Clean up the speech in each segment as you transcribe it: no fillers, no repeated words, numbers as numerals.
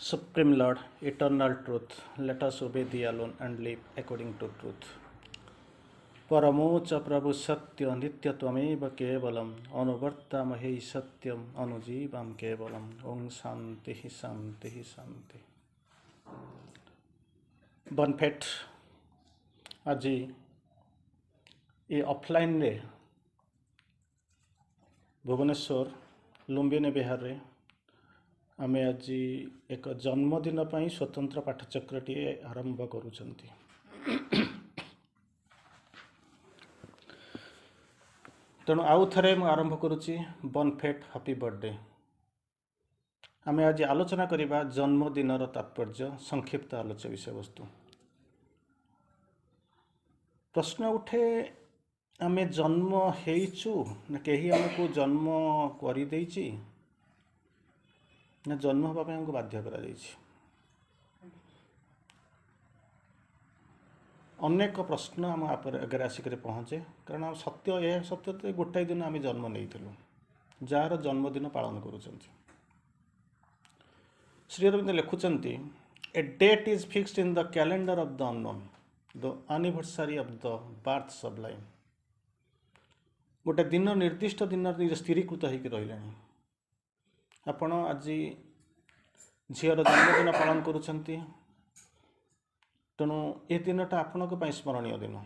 Supreme Lord, eternal truth, let us obey thee alone and live according to truth. परमोच प्रभु सत्य नित्य त्वमेव केवलम अनुवर्तमहे सत्यम अनुजीवम केवलम ओम शांति शांति शांति। बनफेट आज ये ऑफलाइन रे भुवनेश्वर लुम्बिनी विहार रे आमे आज एक जन्मदिन पर स्वतंत्र पाठचक्रटी आरंभ करुचंती। तेणु आउ थे मुझे आरंभ करुच्ची बनफेट हैप्पी बर्थडे। आम आज आलोचना करवा जन्मदिन तात्पर्य संक्षिप्त आलोच्य विषय वस्तु। प्रश्न उठे आम जन्म हेचु ना कहीं आमको जन्म कर ना जन्म हाँपी आमको बाध्य करा अनेक प्रश्न आम आगे आसिक पहुँचे। कारण सत्य यह सत्य तो गोटाए दिन आम जन्म नहीं जार जन्मदिन पालन करुँच। श्री अरविंद लिखुंट a date is fixed in the calendar of the unknown the anniversary of the birth sublime. गोटे दिन निर्दिष्ट दिन स्थिरीकृत होकर रहा। आपण आज झीर जन्मदिन पालन करुँच। तेणु ये दिनटा आपण स्मरणीय दिन।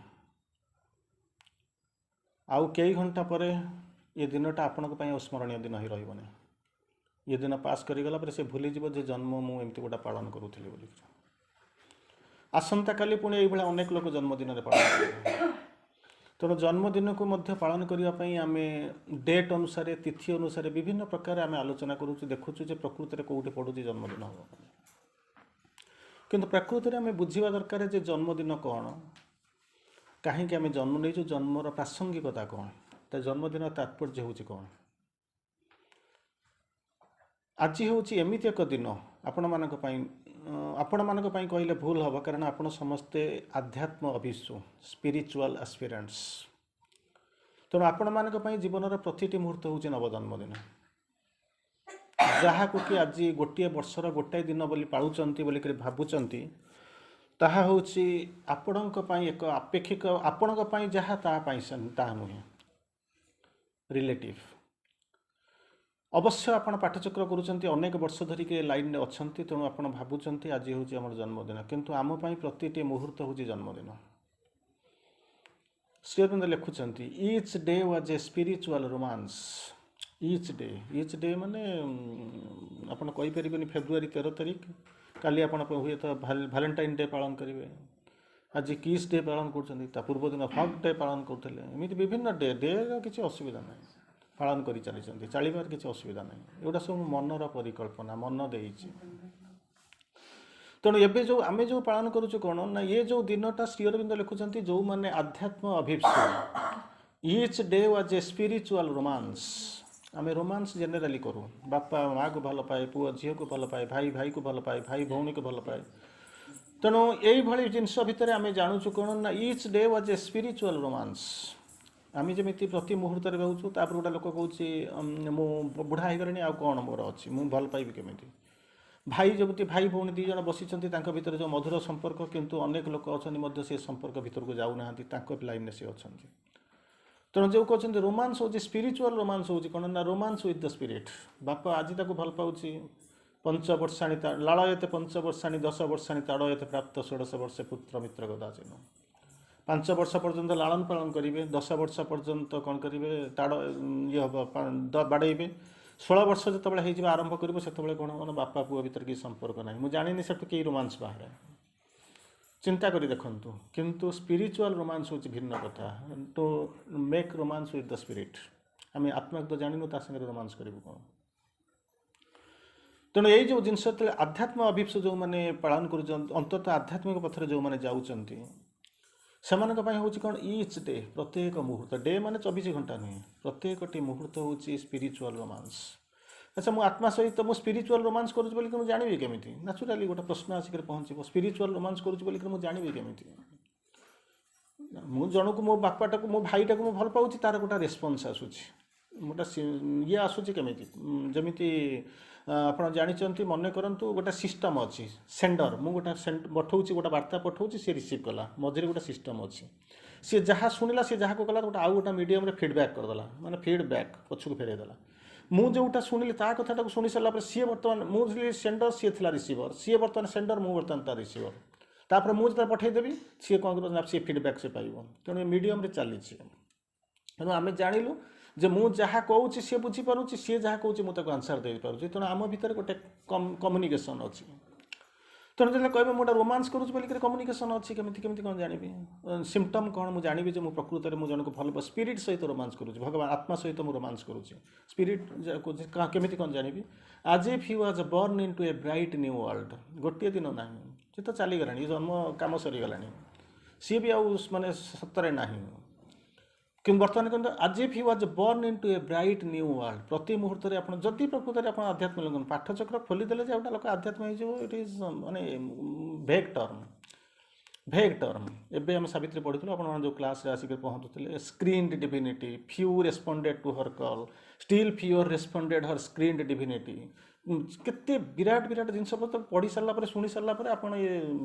आउ कई घंटा पर ये दिनटा आपण स्मरणीय दिन ही रही। ये दिन पास करगला पर से भूली जीव जे जन्म मुझे गोटा पालन करूली बोली। आसंता काली पुणी ये अनेक लोक जन्मदिन पालन कर। तेणु जन्मदिन को मध्य पालन करने आम डेट अनुसार तिथि अनुसार विभिन्न प्रकार आम आलोचना करूँ देखुचु जे प्रकृति कौटी पड़ू जन्मदिन हम। किंतु प्रकृति आम बुझा दरकार जे जन्मदिन कौन, कहीं आम जन्म नहीं, जन्मर प्रासंगिकता कौन, तो जन्मदिन तात्पर्य हूँ कौन। आज हूँ एमती एक दिन आपण मान कहले भूल हम, कारण आपण समस्ते आध्यात्म अभिषु स्पिरिचुअल एस्पिरेंट्स। तेणु आपण मान जीवन प्रति मुहूर्त हूँ नवजन्मदिन। जहाँ को कि आज गोटे वर्षर गोटाए दिन बोली पालुचंती बोली भावुचंती ताहा होची आपणक पई एक अपेक्षिक आपणक पई जहाँ ताहा नुहे रिलेटिव। अवश्य आपण पाठचक्र करुचंती अनेक वर्ष धरिक लाइन में अच्छंती। तेणु आपण भावुचंती आज होची हमर जन्मदिन, किंतु आम पई प्रति मुहूर्त होची जन्मदिन। श्री अरविंद लिखुचंती each day was a spiritual romance. Each day माने आपन कहि परिबेनी फेब्रुआरी 13 तारिख काली आपन हुए तो वैलेंटाइन डे पालन करेंगे। आज किस डे पालन कर पूर्व दिन हक डे पालन करते। एमती विभिन्न डे किसी असुविधा ना पालन कर चली चलबार किसी असुविधा ना। एगुटा सब मनर परिकल्पना मन देती। तेणु एवं जो आम जो पालन करुँ कौन ना ये जो दिनटा श्री अरविंद लिखुंट जो मैंने आध्यात्म अभिप्सु each day was a spiritual romance. आम रोमांस जेनेराली करूँ बापा माँ को भल पाए, पुआ झील को भल पाए, भाई भाई को भल पाए, भाई भौणी को भल पाए। तेणु यही जिनस भितर आम जानूँ कौन ना each day was a spiritual romance. आम जमी प्रति मुहूर्त रोचु तापर गोटे लोक कहूँ मु बुढ़ा हो गली आ कौन मोर अच्छी मुझे भल पाइबी केमी। भाई जमी भाई भौणी दी जन बसी भर जो मधुर संपर्क, किंतु अनेक लोक अच्छा से संपर्क भीतर को जाऊना लाइन में सी अच्छा। तेणु जो कहते रोमांस हूँ स्पिरिचुअल रोमांस हूँ कौन ना रोमांस विथ द स्पिरिट। बापा आज ताको भल पाऊँच पंचवर्षाणी लाड़यते पंचवर्षाणी 10 वर्षाणी ताड़यते प्राप्त 16 वर्षे पुत्र मित्र गदा चिन्ह। 5 वर्ष पर्यंत लालन पालन करेंगे, 10 वर्ष पर्यंत कौन करेंगे ताड़ ये हम बाड़े। 16 वर्ष जो आरंभ कर से कौन हम बापा पुआ भर कि संपर्क ना मुझे जानी से कई रोमांस बाहर चिंता करी देखंतु। किंतु स्पिरिचुअल रोमांस हूँ भिन्न कथा। To make romance with the spirit आम आत्मा तो जानू ता संगे रोमांस करूँ कौन। तेणु यही जो जिनस आध्यात्म अभिप्सु जो मैंने पालन कर अंततः आध्यात्मिक पथर जो मैंने जाऊँगी से हूँ कौन ईच डे प्रत्येक मुहूर्त डे माने 24 घंटा नुहे प्रत्येक मुहूर्त हूँ स्पिरिचुअल रोमांस। अच्छा मु आत्मा सहित मु स्पिरिचुअल रोमांस करूँ बोली मुझे जानवी केमी नेचुराली गोटे प्रश्न आसिक पहुँच स्पिरिचुअल रोमांस करूँ बोली मुझे जानवी केमी। मु जन को मो बापाटा को मो भाईटा को भल पाऊँ तार गोटे रेस्पन्स आसूँ गोटे ये आसूची केमिति जमिति ଆପଣ ଜାଣିଛନ୍ତି ମନେ କରନ୍ତୁ ଗୋଟେ ସିଷ୍ଟମ୍ ଅଛି ସେଣ୍ଡର ମୁଁ ଗୋଟେ ପଠାଉଛି ଗୋଟେ ବାର୍ତ୍ତା ପଠାଉଛି ସେ ରିସିଭ୍ କଲା ମଝିରେ ଗୋଟେ ସିଷ୍ଟମ୍ ଅଛି ସିଏ ଯାହା ଶୁଣିଲା ସିଏ ଯାହାକୁ କଲା ଗୋଟେ ଆଉ ଗୋଟେ ମିଡ଼ିୟମରେ ଫିଡ଼ବ୍ୟାକ୍ କରିଦେଲା ମାନେ ଫିଡ଼ବ୍ୟାକ୍ ପଛକୁ ଫେରାଇ ଦେଲା ମୁଁ ଯେଉଁଟା ଶୁଣିଲି ତା କଥାଟାକୁ ଶୁଣି ସାରିଲା ପରେ ସିଏ ବର୍ତ୍ତମାନ ମୁଁ ଥିଲି ସେଣ୍ଡର ସିଏ ଥିଲା ରିସିଭର ସିଏ ବର୍ତ୍ତମାନ ସେଣ୍ଡର ମୁଁ ବର୍ତ୍ତମାନ ତା ରିସିଭର ତାପରେ ମୁଁ ଯେତେବେଳେ ପଠାଇଦେବି ସିଏ କ'ଣ କରିବ ନା ସିଏ ଫିଡ଼ବ୍ୟାକ୍ ସେ ପାଇବ ତେଣୁ ଏ ମିଡ଼ିୟମରେ ଚାଲିଛି ତେଣୁ ଆମେ ଜାଣିଲୁ ଯେ ମୁଁ ଯାହା କହୁଛି ସିଏ ବୁଝିପାରୁଛି ସିଏ ଯାହା କହୁଛି ମୁଁ ତାକୁ ଆନ୍ସର୍ ଦେଇପାରୁଛି ତେଣୁ ଆମ ଭିତରେ ଗୋଟେ କମ୍ୟୁନିକେସନ୍ ଅଛି ତେଣୁ ଯେତେବେଳେ କହିବେ ମୁଁ ଗୋଟେ ରୋମାନ୍ସ କରୁଛି ବୋଲିକରି କମ୍ୟୁନିକେସନ୍ ଅଛି କେମିତି କେମିତି କ'ଣ ଜାଣିବି ସିମ୍ପଟମ୍ କ'ଣ ମୁଁ ଜାଣିବି ଯେ ମୁଁ ପ୍ରକୃତରେ ମୁଁ ଜଣକୁ ଭଲ ସ୍ପିରିଟ୍ ସହିତ ରୋମାନ୍ସ କରୁଛି ଭଗବାନ ଆତ୍ମା ସହିତ ମୁଁ ରୋମାନ୍ସ କରୁଛି ସ୍ପିରିଟ୍ କେମିତି କ'ଣ ଜାଣିବି as if he was born into a bright new world ଗୋଟିଏ ଦିନ ନାହିଁ ସେ ତ ଚାଲିଗଲାଣି ଜନ୍ମ କାମ ସରିଗଲାଣି ସିଏ ବି ଆଉ ମାନେ ସତରେ ନାହିଁ କିନ୍ତୁ ବର୍ତ୍ତମାନ କିନ୍ତୁ as if he was born into a bright new world ପ୍ରତି ମୁହୂର୍ତ୍ତରେ ଆପଣ ଯଦି ପ୍ରକୃତରେ ଆପଣ ଆଧ୍ୟାତ୍ମିକ ଲୋକ ପାଠଚକ୍ର ଖୋଲିଦେଲେ ଯେ ଗୋଟେ ଲୋକ ଆଧ୍ୟାତ୍ମ ହେଇଯିବ ଇଟ୍ ଇଜ୍ ମାନେ ଭେଗ୍ ଟର୍ମ ଏବେ ଆମେ ସାବିତ୍ରୀ ପଢ଼ିଥିଲୁ ଆପଣମାନେ ଯେଉଁ କ୍ଲାସ୍ରେ ଆସିକି ପହଞ୍ଚୁଥିଲେ ସ୍କ୍ରିନ୍ଡ ଡିଭିନିଟି ଫ୍ୟୁ ରେସ୍ପଣ୍ଡେଡ୍ ଟୁ ହର୍ କଲ୍ ଷ୍ଟିଲ୍ ଫ୍ୟୁଅର୍ ରେସ୍ପଣ୍ଡେଡ୍ ହର୍ ସ୍କ୍ରିନ୍ଡ ଡିଭିନିଟି କେତେ ବିରାଟ ବିରାଟ ଜିନିଷ ପଢ଼ି ସାରିଲା ପରେ ଶୁଣି ସାରିଲା ପରେ ଆପଣ ଇଏ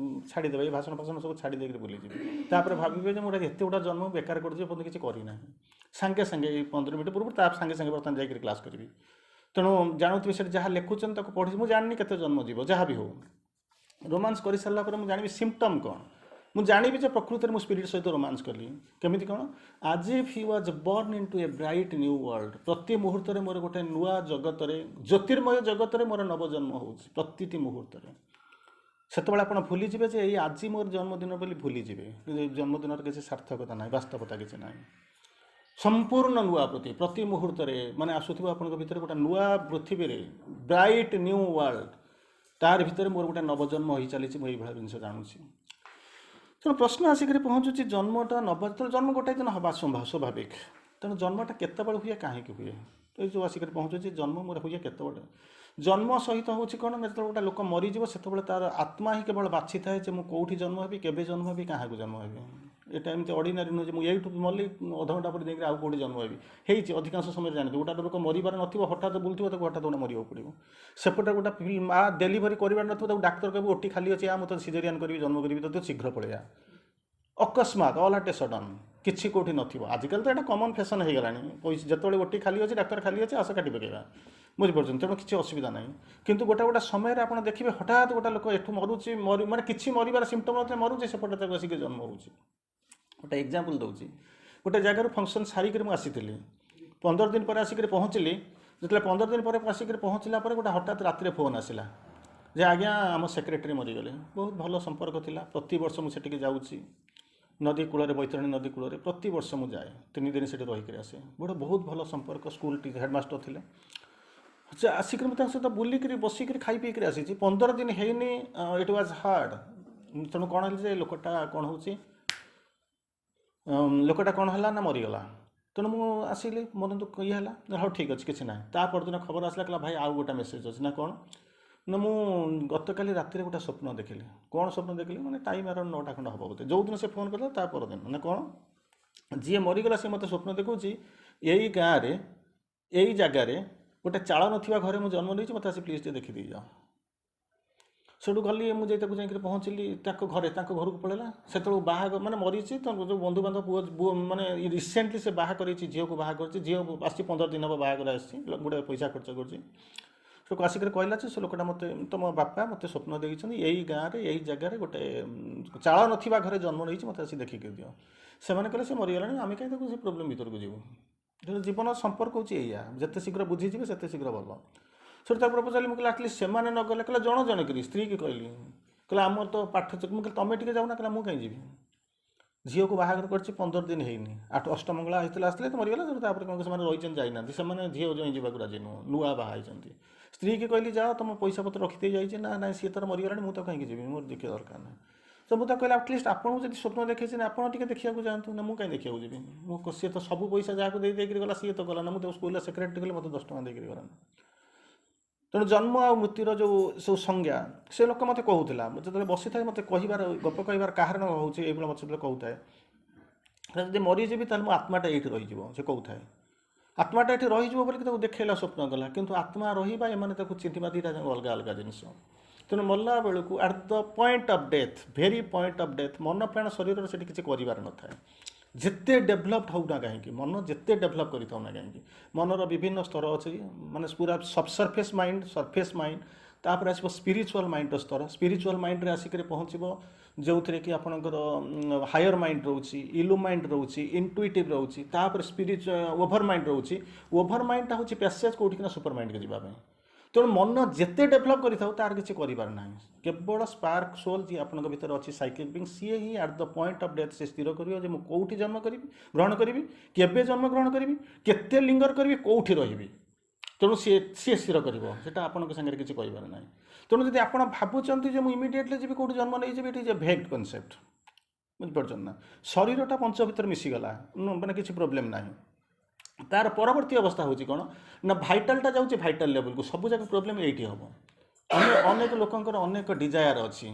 ଛାଡ଼ିଦେବେ ଏ ଭାଷଣ ଫାଷଣ ସବୁ ଛାଡ଼ି ଦେଇକି ବୁଲିଯିବେ ତାପରେ ଭାବିବେ ଯେ ମୁଁ ଏତେ ଗୁଡ଼ା ଜନ୍ମ ବେକାର କରିଛି ଏପର୍ଯ୍ୟନ୍ତ କିଛି କରିନାହିଁ ସାଙ୍ଗେ ସାଙ୍ଗେ ଏଇ 15 ମିନିଟ୍ ପୂର୍ବରୁ ତା ସାଙ୍ଗେ ସାଙ୍ଗେ ବର୍ତ୍ତମାନ ଯାଇକରି କ୍ଲାସ୍ କରିବି ତେଣୁ ଜାଣୁଥିବେ ସେଠି ଯାହା ଲେଖୁଛନ୍ତି ତାକୁ ପଢ଼ିଛି ମୁଁ ଜାଣିନି କେତେ ଜନ୍ମ ଯିବ ଯାହା ବି ହଉ ରୋମାନ୍ସ କରିସାରିଲା ପରେ ମୁଁ ଜାଣିବି ସିମ୍ପଟମ୍ କ'ଣ ମୁଁ ଜାଣିବି ଯେ ପ୍ରକୃତରେ ମୁଁ ସ୍ପିରିଟ୍ ସହିତ ରୋମାନ୍ସ କଲି କେମିତି କ'ଣ as if he was born into a bright new world ପ୍ରତି ମୁହୂର୍ତ୍ତରେ ମୋର ଗୋଟେ ନୂଆ ଜଗତରେ ଜ୍ୟୋତିର୍ମୟ ଜଗତରେ ମୋର ନବଜନ୍ମ ହେଉଛି ପ୍ରତିଟି ମୁହୂର୍ତ୍ତରେ ସେତେବେଳେ ଆପଣ ଭୁଲିଯିବେ ଯେ ଏଇ ଆଜି ମୋର ଜନ୍ମଦିନ ବୋଲି ଭୁଲିଯିବେ କିନ୍ତୁ ଏଇ ଜନ୍ମଦିନର କିଛି ସାର୍ଥକତା ନାହିଁ ବାସ୍ତବତା କିଛି ନାହିଁ ସମ୍ପୂର୍ଣ୍ଣ ନୂଆ ପ୍ରତି ମୁହୂର୍ତ୍ତରେ ମାନେ ଆସୁଥିବ ଆପଣଙ୍କ ଭିତରେ ଗୋଟେ ନୂଆ ପୃଥିବୀରେ ବ୍ରାଇଟ୍ ନ୍ୟୁ ୱାର୍ଲଡ ତାର ଭିତରେ ମୋର ଗୋଟେ ନବଜନ୍ମ ହୋଇ ଚାଲିଛି ମୁଁ ଏଇଭଳିଆ ଜିନିଷ ଜାଣୁଛି ତେଣୁ ପ୍ରଶ୍ନ ଆସିକରି ପହଞ୍ଚୁଛି ଜନ୍ମଟା ଜନ୍ମ ଗୋଟାଏ ଦିନ ହେବା ସ୍ୱାଭାବିକ ତେଣୁ ଜନ୍ମଟା କେତେବେଳେ ହୁଏ କାହିଁକି ହୁଏ ଏଇ ଯେଉଁ ଆସିକରି ପହଞ୍ଚୁଛି ଜନ୍ମ ମୋର ହୁଏ କେତେବେଳେ ଜନ୍ମ ସହିତ ହେଉଛି କ'ଣ ନା ଯେତେବେଳେ ଗୋଟେ ଲୋକ ମରିଯିବ ସେତେବେଳେ ତାର ଆତ୍ମା ହିଁ କେବଳ ବାଛିଥାଏ ଯେ ମୁଁ କେଉଁଠି ଜନ୍ମ ହେବି କେବେ ଜନ୍ମ ହେବି କାହାକୁ ଜନ୍ମ ହେବି ଏଇଟା ଏମିତି ଅର୍ଡ଼ିନାରୀ ନୁହେଁ ଯେ ମୁଁ ଏଇଠୁ ମଲି ଅଧଘଣ୍ଟା ପରେ ଯାଇକି ଆଉ କେଉଁଠି ଜନ୍ମ ହେବି ହେଇଛି ଅଧିକାଂଶ ସମୟରେ ଜାଣିଥିବ ଗୋଟେ ଲୋକ ମରିବାର ନଥିବ ହଠାତ୍ ବୁଲୁଥିବ ତାକୁ ହଠାତ୍ ଗୋଟେ ମରିବାକୁ ପଡ଼ିବ ସେପଟେ ଗୋଟେ ମା ଡେଲିଭରି କରିବାର ନଥିବ ତାକୁ ଡାକ୍ତର କହିବ ଓଟି ଖାଲି ଅଛି ମୁଁ ତ ସିଜରିଆନ୍ କରିବି ଜନ୍ମ କରିବି ତ ଶୀଘ୍ର ପଳେଇବା ଅକସ୍ମାତ୍ ଅଲ୍ ଆଟ୍ ଏ ସଡନ୍ କିଛି କେଉଁଠି ନଥିବ ଆଜିକାଲି ତ ଏଇଟା କମନ୍ ଫ୍ୟାସନ୍ ହେଇଗଲାଣି ପଇସା ଯେତେବେଳେ ଓଟି ଖାଲି ଅଛି ଡାକ୍ତର ଖାଲି ଅଛି ଆସ କାଟି ପକାଇବା ବୁଝିପାରୁଛନ୍ତି ତେଣୁ କିଛି ଅସୁବିଧା ନାହିଁ କିନ୍ତୁ ଗୋଟେ ସମୟରେ ଆପଣ ଦେଖିବେ ହଠାତ୍ ଗୋଟେ ଲୋକ ଏଠୁ ମରୁଛି ମାନେ କିଛି ମରିବାର ସିମ୍ପଟମ୍ ନଥିଲେ ମରୁଛି ସେପଟେ ତାକୁ ଆସିକି ଜନ୍ମ ହେଉଛି ଗୋଟେ ଏକ୍ଜାମ୍ପଲ୍ ଦେଉଛି ଗୋଟେ ଜାଗାରୁ ଫଙ୍କସନ୍ ସାରିକରି ମୁଁ ଆସିଥିଲି 15 ଦିନ ପରେ ଆସିକରି ପହଞ୍ଚିଲି ଯେତେବେଳେ 15 ଦିନ ପରେ ଆସିକରି ପହଞ୍ଚିଲା ପରେ ଗୋଟେ ହଠାତ୍ ରାତିରେ ଫୋନ୍ ଆସିଲା ଯେ ଆଜ୍ଞା ଆମ ସେକ୍ରେଟାରୀ ମରିଗଲେ ବହୁତ ଭଲ ସମ୍ପର୍କ ଥିଲା ପ୍ରତିବର୍ଷ ମୁଁ ସେଠିକି ଯାଉଛି ନଦୀ କୂଳରେ ବୈତରଣୀ ନଦୀ କୂଳରେ ପ୍ରତିବର୍ଷ ମୁଁ ଯାଏ 3 ଦିନ ସେଠି ରହିକରି ଆସେ ବହୁତ ଭଲ ସମ୍ପର୍କ ସ୍କୁଲ ହେଡ଼ମାଷ୍ଟର ଥିଲେ ଆସିକରି ମୁଁ ତାଙ୍କ ସହିତ ବୁଲିକରି ବସିକରି ଖାଇ ପିଇକରି ଆସିଛି 15 ଦିନ ହେଇନି ଇଟ୍ ୱାଜ୍ ହାର୍ଡ଼ ତେଣୁ କ'ଣ ହେଲା ଯେ ଲୋକଟା କ'ଣ ହେଉଛି ଲୋକଟା କ'ଣ ହେଲା ନା ମରିଗଲା ତେଣୁ ମୁଁ ଆସିଲି ମୋର ଇଏ ହେଲା ହଉ ଠିକ୍ ଅଛି କିଛି ନାହିଁ ତା ପରଦିନ ଖବର ଆସିଲା କହିଲା ଭାଇ ଆଉ ଗୋଟେ ମେସେଜ୍ ଅଛି ନା କ'ଣ ନା ମୁଁ ଗତକାଲି ରାତିରେ ଗୋଟେ ସ୍ୱପ୍ନ ଦେଖିଲି କ'ଣ ସ୍ୱପ୍ନ ଦେଖିଲି ମାନେ ଟାଇମ୍ ଆରାଉଣ୍ଡ 9ଟା ଖଣ୍ଡେ ହେବ ବୋଧେ ଯେଉଁଦିନ ସେ ଫୋନ୍ କଲା ତା ପରଦିନ ମାନେ କ'ଣ ଯିଏ ମରିଗଲା ସେ ମୋତେ ସ୍ୱପ୍ନ ଦେଖାଉଛି ଏଇ ଗାଁରେ ଏଇ ଜାଗାରେ ଗୋଟେ ଚାଳ ନଥିବା ଘରେ ମୁଁ ଜନ୍ମ ନେଇଛି ମୋତେ ଆସି ପ୍ଲିଜ୍ ଟିକେ ଦେଖିଦେଇ ଯାଅ ସେଠୁ ଗଲି ମୁଁ ଯାଇ ତାକୁ ଯାଇକରି ପହଞ୍ଚିଲି ତାଙ୍କ ଘରକୁ ପଳେଇଲା ସେତେବେଳକୁ ବାହାଘର ମାନେ ମରିଛି ତ ଯେଉଁ ବନ୍ଧୁବାନ୍ଧବ ପୁଅ ମାନେ ରିସେଣ୍ଟଲି ସେ ବାହା କରିଛି ଝିଅକୁ ବାହା କରିଛି ଝିଅ ଆସିଛି 15 ଦିନ ହେବ ବାହାଘର ଆସିଛି ଗୋଟେ ପଇସା ଖର୍ଚ୍ଚ କରୁଛି ସେକୁ ଆସିକରି କହିଲା ଯେ ସେ ଲୋକଟା ମୋତେ ତମ ବାପା ମୋତେ ସ୍ୱପ୍ନ ଦେଇଛନ୍ତି ଏଇ ଗାଁରେ ଏଇ ଜାଗାରେ ଗୋଟେ ଚାଳ ନଥିବା ଘରେ ଜନ୍ମ ନେଇଛି ମୋତେ ଆସି ଦେଖିକି ଦିଅ ସେମାନେ କହିଲେ ସେ ମରିଗଲାଣି ଆମେ କାହିଁ ତାକୁ ସେ ପ୍ରୋବ୍ଲେମ୍ ଭିତରକୁ ଯିବୁ ଜୀବନ ସମ୍ପର୍କ ହେଉଛି ଏଇଆ ଯେତେ ଶୀଘ୍ର ବୁଝିଯିବେ ସେତେ ଶୀଘ୍ର ଭଲ ସେଠୁ ତାକୁ ପଚାରିଲି ମୁଁ କହିଲି ଆଟଲିଷ୍ଟ ସେମାନେ ନ ଗଲେ କହିଲେ ଜଣେ କରି ସ୍ତ୍ରୀକି କହିଲି କହିଲେ ଆମର ତ ପାଠ ମୁଁ କହିଲି ତମେ ଟିକେ ଯାଉନା କହିଲା ମୁଁ କାହିଁ ଯିବି ଝିଅକୁ ବାହାଘର କରିଛି 15 ଦିନ ହେଇନି ଅଷ୍ଟମଙ୍ଗଳା ହେଇଥିଲା ଆସିଥିଲେ ତ ମରିଗଲା ତାପରେ କ'ଣ ସେମାନେ ରହିଛନ୍ତି ଯାଇନାହାନ୍ତି ସେମାନେ ଝିଅ ଜଇଁ ଯିବାକୁ ରାଜି ନୁହଁ ନୂଆ ବାହା ହେଇଛନ୍ତି ସ୍ତ୍ରୀକି କହିଲି ଯାଅ ତମ ପଇସା ପତ୍ର ରଖିଦେଇ ଯାଇଛି ନା ନାଇଁ ସିଏ ତାର ମରିଗଲାଣି ମୁଁ ତ କାହିଁକି ଯିବି ମୋର ଦେଖିବା ଦରକାର ନାହିଁ ତ ମୁଁ ତାକୁ କହିଲି ଆଟଲିଷ୍ଟ ଆପଣଙ୍କୁ ଯଦି ସ୍ୱପ୍ନ ଦେଖେଇଛି ନା ଆପଣ ଟିକେ ଦେଖିବାକୁ ଯାଆନ୍ତୁ ନା ମୁଁ କାହିଁ ଦେଖିବାକୁ ଯିବି ମୁଁ ସିଏ ତ ସବୁ ପଇସା ଯାହାକୁ ଦେଇକରି ଗଲା ସିଏ ତ ଗଲା ନା ମୁଁ ତାକୁ ସ୍କୁଲରେ ସେକ୍ରେଟାରୀ କଲି ମୋତେ 10 ଟଙ୍କା ଦେଇକରି ଗଲା ତେଣୁ ଜନ୍ମ ଆଉ ମୃତ୍ୟୁର ଯେଉଁ ସବୁ ସଂଜ୍ଞା ସେ ଲୋକ ମୋତେ କହୁଥିଲା ଯେତେବେଳେ ବସିଥାଏ ମୋତେ କହିବାର ଗପ କହିବାର କାରଣ ହେଉଛି ଏଇଭଳିଆ ମୋତେ ସେତେବେଳେ କହୁଥାଏ ଯଦି ମରିଯିବି ତାହେଲେ ମୋ ଆତ୍ମାଟା ଏଇଠି ରହିଯିବ ସେ କହୁଥାଏ आत्माटा ये रही बोलिक देखला स्वप्न गला किंतु आत्मा रहा एम चिन्हवा दीटा अलग अलग जिनस तेणु मरला बेलू eight the point of death very point of death मन प्राण शरीर से किसी कर न था जिते डेभलप्ड होना कहीं मन जिते डेभलप करें ना कहीं मनर विभिन्न स्तर अच्छे माने पूरा सब सरफेस माइंड तापर आसो स्पिरिचुअल माइंड स्तर स्पिरिचुअल माइंड रे आसिक पहुँचब जो थे कि आपणकर हायर माइंड रोचे इलू माइंड रोचे इंटुइटिव रोचे तापर स्पिरिचुअल ओभर माइंड रोचे ओभर माइंडटा हूँ पैसेज कौटिना सुपर माइंड के जावाई तेणु मन जिते डेभलप करें तार किसी करना केवल स्पार्क सोल जी आप भर अच्छी साइकिक बीइंग सी ही at the point of death से स्थिर कर कौटी जन्म करी ग्रहण करी केवे जन्म ग्रहण करी केते लिंगर करी कौटी रही तेणु सी स्थिर कर आपण सागर किसी कह ना तेणु जब आप भावुंट जो इमिडिएटली जी कौट जन्म नहीं जी it is a vague concept बुझीपार ना शरीरटा पंच भर मिसीगला मैंने किसी प्रोब्लेम ना तार परवर्ती अवस्था हूँ कौन ना भाइटालटा जाऊँगी भाइटाल लेवल को सब जगह प्रोब्लेम ये हम अनेक लोकंर अनेक डिजायर अच्छी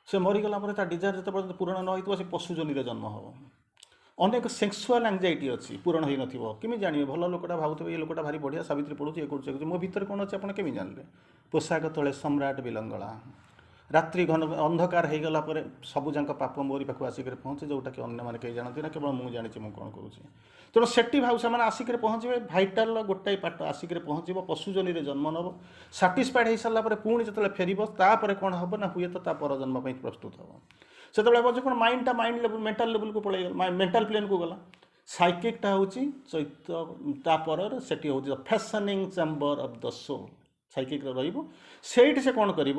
से मरीगला डिजायर जो पूरण न हो पशुजनी जन्म हम अनेक सेक्सुआल एंजाइटी अच्छी पूरण हो नमी जानवे भल लोकटा भावुवे ये लोकटा भारी बढ़िया सावित्री पढ़ुचे ये कर मो भर कौन अच्छे आपड़ केमी जानले पोशाक तले सम्राट बिलंगला रात्रि घन अंधकार हो गला सबुजाक पाप मोरी पाख आसिक पहुँचे जोटा कि अन्य मैंने कहीं जानती ना केवल मुझे जानी मुझे कौन करुँच तेणु सेठी भाव से आसिक पहुँचे भाइटाल गोटाए पाट आसिक पहुँचब पशुजनी जन्म नब साटिस्फाइड हो सारापर पुणी जो फेर कौन हम ना हुए तो पर जन्म प्रस्तुत हम से कौन माइंडटा माइंड लेवल मेंटल लेवल को पड़े मेंटल प्लेन को गला साइकिकटा हूँ चैत्र से हूँ fashioning chamber of the soul psychic रही से कौन कर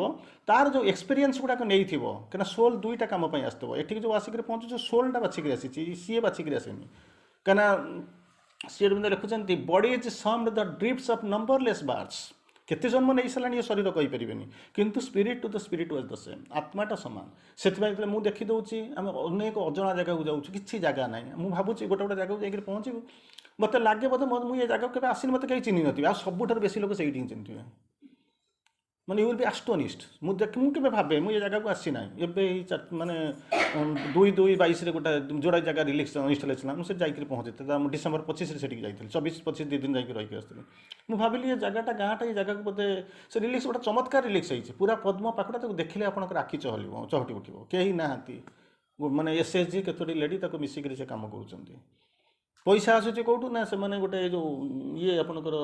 तार जो एक्सपीरियंस गुड़ाक नहीं कहीं सोल दुईटा कम आसो ये जो आसिक पहुँचु सोलटा बाछिक आसी सी बाछिक आसेनी कहीं सी लिखुंट body is summed the drips of numberless births केते जन्म नहीं सारा ये शरीर कहीपर किंतु spirit to the spirit was the same आत्माटा सामान से मुझे देखीदे आम अनेक अजना जगह जाऊँ कि जगह ना मुझे भावुँ गोटे गोटे जगह जाकर पहुँचू मत लगे बोधे मुझे जगह के आसनी मत कहीं चिन्ह नी सबुठ बेसी लोग से चिन्ह माने यू विल बी एस्टोनिश्ड मुझे भावे मुझे जगह को आसी ना एवं माने 2/2/22 गोटे जोड़ा जगह रिलीज इनस्टलेसन मुझे जाकर पहुँचे डिसेम्बर 25 से जाइए 24-25 2 दिन जाकर रही आसती मुझे भाविली ये जगहटा गाँटा ये जगह को बोधे से रिलीज गोटे चमत्कार रिलीज होती पूरा पद्म पाखटा देखिले आपंकर आखि चहटी उठो कहीं ना माने SSG केतोटी लेडी मिसिक से कम कर पैसा आसूँ कौटू ना से गोटे जो ये आपंकर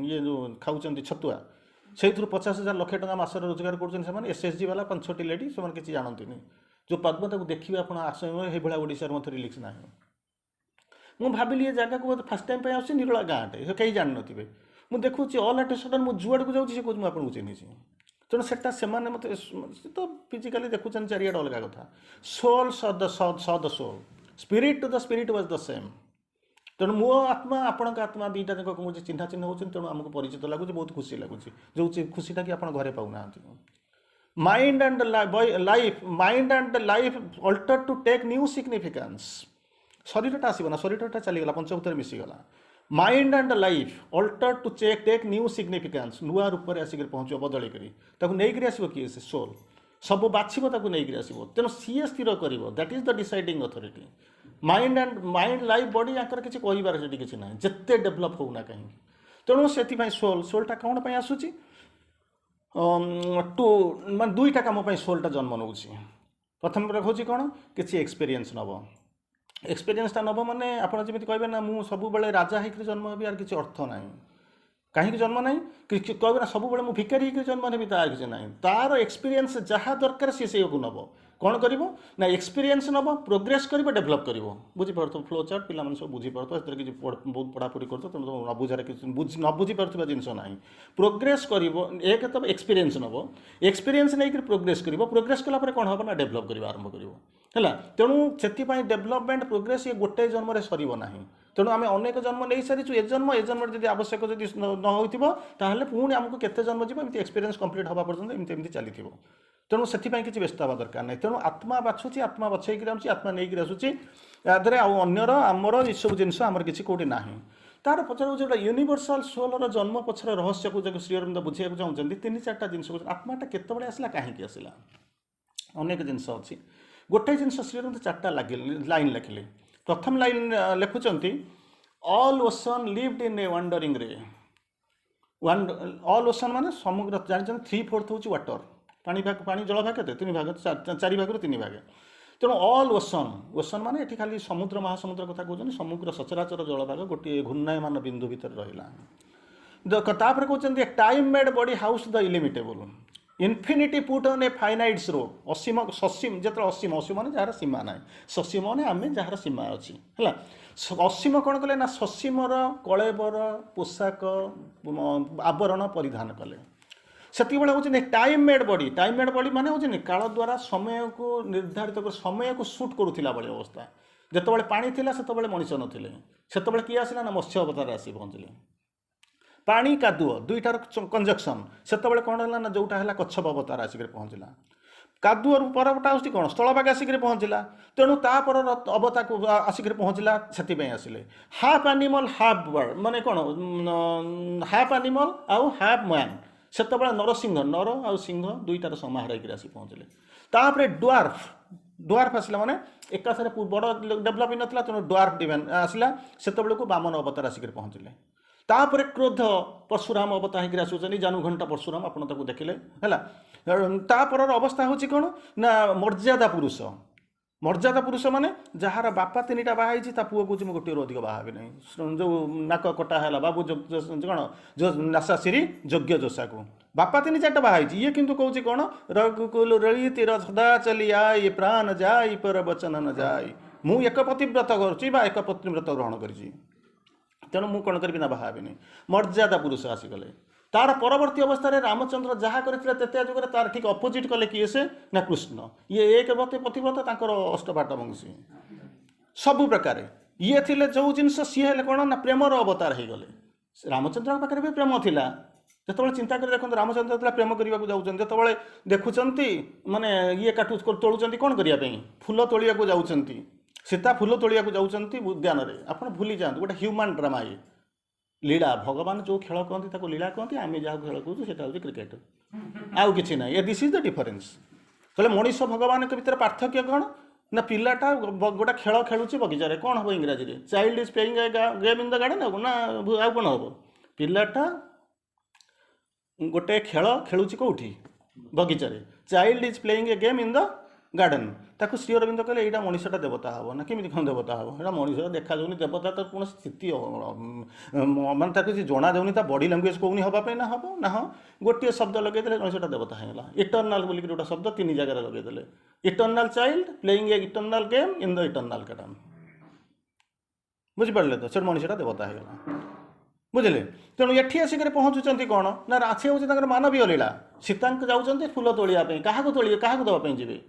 ये जो खाऊँ छतुआ से 50,000 लाख टका मासर रोजगार कर SSG वाला 5-6 लेडी से किसी जानती जो पद्म देखिए आप आसमें ओडिशा मत रिलीज ना मुझे भाविली ये जगह को फास्ट टाइम पे आस निरोला गाँटे कहीं जान थे मुझे देखुची ऑल एट सडन मुझे जुआड़ को जाऊँगी कौन मुझे चिन्ही तेणु से मत तो फिजिकाली देखुं चारिआड अलग कथा soul the soul spirit to the spirit was the same तेणु मो आत्मा आपण आत्मा दुईटा जाक मुझे चिन्हा चिन्ह होती तेणु आमको परिचित लगुच बहुत खुशी लगुच जो खुशीटा कि आप घरे पाऊना mind and life alter to take new significance शरीरटा आसना शरीरटा चलीगला पंचभूत मिसीगला mind and life alter to take new significance नुआ रूप से आसिक पहुँच बदल कर आसो किए से सोल सब बाछब नहीं आसो तेणु सी स्थिर कर that is the deciding authority mind life body याकर किसी कहबार किसी ना जिते डेभलप होना कहीं तेणु से सोलटा कौन पर आसूँ टू मान दुईटा कम सोलटा जन्म नौ प्रथम हूँ कौन किसी एक्सपीरियंस नब एक्सपीरियंसटा नब माने आपड़ जमी कहे ना मुझे सब राजा होकर जन्म भी यार किसी अर्थ ना कहीं जन्म ना कहे ना सब मुझे भिकारी होकर जन्म ने तार किसी ना तार एक्सपीरियंस जहाँ दरकार सी को नब कौन कर ना एक्सपीरियंस नब प्रोग्रेस कर डेभलप कर बुझीपार फ्लो चार्ट पिला सब बुझीपार किसी बहुत पढ़ापढ़ी कर न बुझार किसी न बुझीपार जिनस ना प्रोग्रेस कर एक तो एक्सपीरियंस नब एक्सपीरियंस नहीं प्रोग्रेस कर प्रोग्रेस कलापर कौन हम ना डेभलप कर आरंभ कर तेणु से डेभलपमेंट प्रोग्रेस ये गोटे जन्म सर ना तेणु आम अनेक जन्म नहीं सारी ए जन्म जब आवश्यक जब न हो पुणी आमको केते जन्म जी एक्सपीरियंस कंप्लीट हवा पर्यटन एमती चली तेणु से किसी व्यस्त हवा दरकार नहीं तेणु आत्मा बाछुची आत्मा बछेक आत्मा नहीं आसूँ यादे आर आमर ये सब जिनस आमर किसी कौटी ना तार पचार जो यूनिवर्सल सोलर जन्म पछर रहस्य को जब श्री अरविंद बुझे चाहते 3-4टा जिनस आत्माटा केतबेले आसला कहीं आसला अनेक जिनस अच्छी गोटे जिनस श्री अरविंद 4टा लाइन लिखिले प्रथम लाइन लिखुंट all ocean lived in a wandering ray all ocean माने समुद्र जानते 3/4 हूँ वाटर पानी भाग पानी जल भाग के 3 भाग 4 भाग 3 भाग तेणु ऑल ओशन ओशन माने ये खाली समुद्र महासमुद्र कथा कहते समुद्र सचराचर जल भाग गोटे घूर्णायमान बिंदु भितर रहा तापर कहते time made body house the illimitable infinity put on a finite's robe असीम ससीम जो असीम असीम माने जार सीमा ना ससीम माने आम जार सीमा अच्छी है असीम कौन कले ना ससीमर कलेबर पोशाक आवरण परिधान कले से हूँ टाइम मेड बॉडी माने हूँ काल द्वारा समय को निर्धारित कर समय को सुट करूला भाई अवस्था जिते पानी थिला से मनीष नथिले से किए आसला ना मत्स्य अवतार आसी पहुँचले पानी कादुଅ दुईटार कंजक्शन से कौन है ना जोटा है कच्छप अवतार आसिक पहुँचला कादुअर परटा हूँ कौन स्थलभाग आसिक पहुँचला तेणु तापर अवता को आसिक पहुँचला से आसिले हाफ एनिमल हाफ बर्ड माने कौन हाफ एनिमल आउ हाफ मैन से नरसिंह नर आउ सिंह दुईटार समाहार होकर आसी पहुँचले तापर डुआर्फ आसला माने एका सारे बड़ डेभलप नथिला तेणु डुआर्फ डिवाइन आसला से वामन अवतार आसिक पहुँचले तापर क्रोध परशुराम अवतार होकर आसुच्च जानुघंटा परशुराम आप देखिले है तापर अवस्था हूँ कौन ना मर्यादा पुरुष माने जार बापा 3टा बाहर ता पुओ कौच गोटे अधिक बाहर नहीं जो नाक कटा है बाबू कौन जो नासाश्री योग्य जोशा को बापा 3-4टा बाहर ये किंतु कौच कौन रघुकुल रीति सदा चली आई प्राण जाई पर वचन न जाई मु एक पतिव्रत कर पतिव्रत ग्रहण कर तेणु मु कौन करी ना बाहाबी मर्यादा पुरुष आसीगले तार परवर्ती अवस्था रामचंद्र जहाँ करते जुगे तार ठीक अपोजिट कले किए से ना कृष्ण ये एक पतिव्रत तांकर अष्टपाट वंशी सबु प्रकार ये थिले जो जिनस सी है कौन ना प्रेमर अवतार हो गले रामचंद्र पाखे भी प्रेम थिला जो चिंता कर देखो रामचंद्र प्रेम करने को जाऊँ जो देखुंत माने ये काटू तोलुंट कौन करने फूल तोलिया को जाऊँच सीता फूल तोलिया को जाऊँच उद्यान में आप भूली जातु गोटे ह्यूमान ड्रामा ये लीला भगवान जो खेल कहते लीला कहते आम जहाँ खेल कहूँ से हूँ क्रिकेट आउ कि ना ये दिस इज द डिफरेन्स कहले मनीष भगवान के भितर पार्थक्य कौन ना पिलाटा गोटे खेल खेलुचे बगीचार कौन हम इंग्राजी में child is playing game in the garden ना आउ कौन हम पिलाटा गोटे खेल खेलुचे कौटी बगीचार child is playing a game in the garden ताकू श्री अरविंद कहले यहाँ मनीषटा देवता हम ना केमी कौन देवता हम यहाँ मनीष देखा जाऊनी देवता तो कौन स्थिति मानते ताकू जना जाऊनी बॉडी लैंग्वेज कहूनी हाँपाई ना हम ना हाँ गोटे शब्द लगेदे मनीषटा देवता होगा इटर्नाल बोलिक गोटे शब्द 3 जगह लगेदे eternal child playing a eternal game in the eternal garden बुझिपारे तो से मनीषटा देवता होगा बुझे तेणु ये आसिक पहुँचुंट कौन ना राशि हूँ मानवीय लीला सीता जाऊँच फूल तोड़ापी क्या तोड़े क्या देवाई जी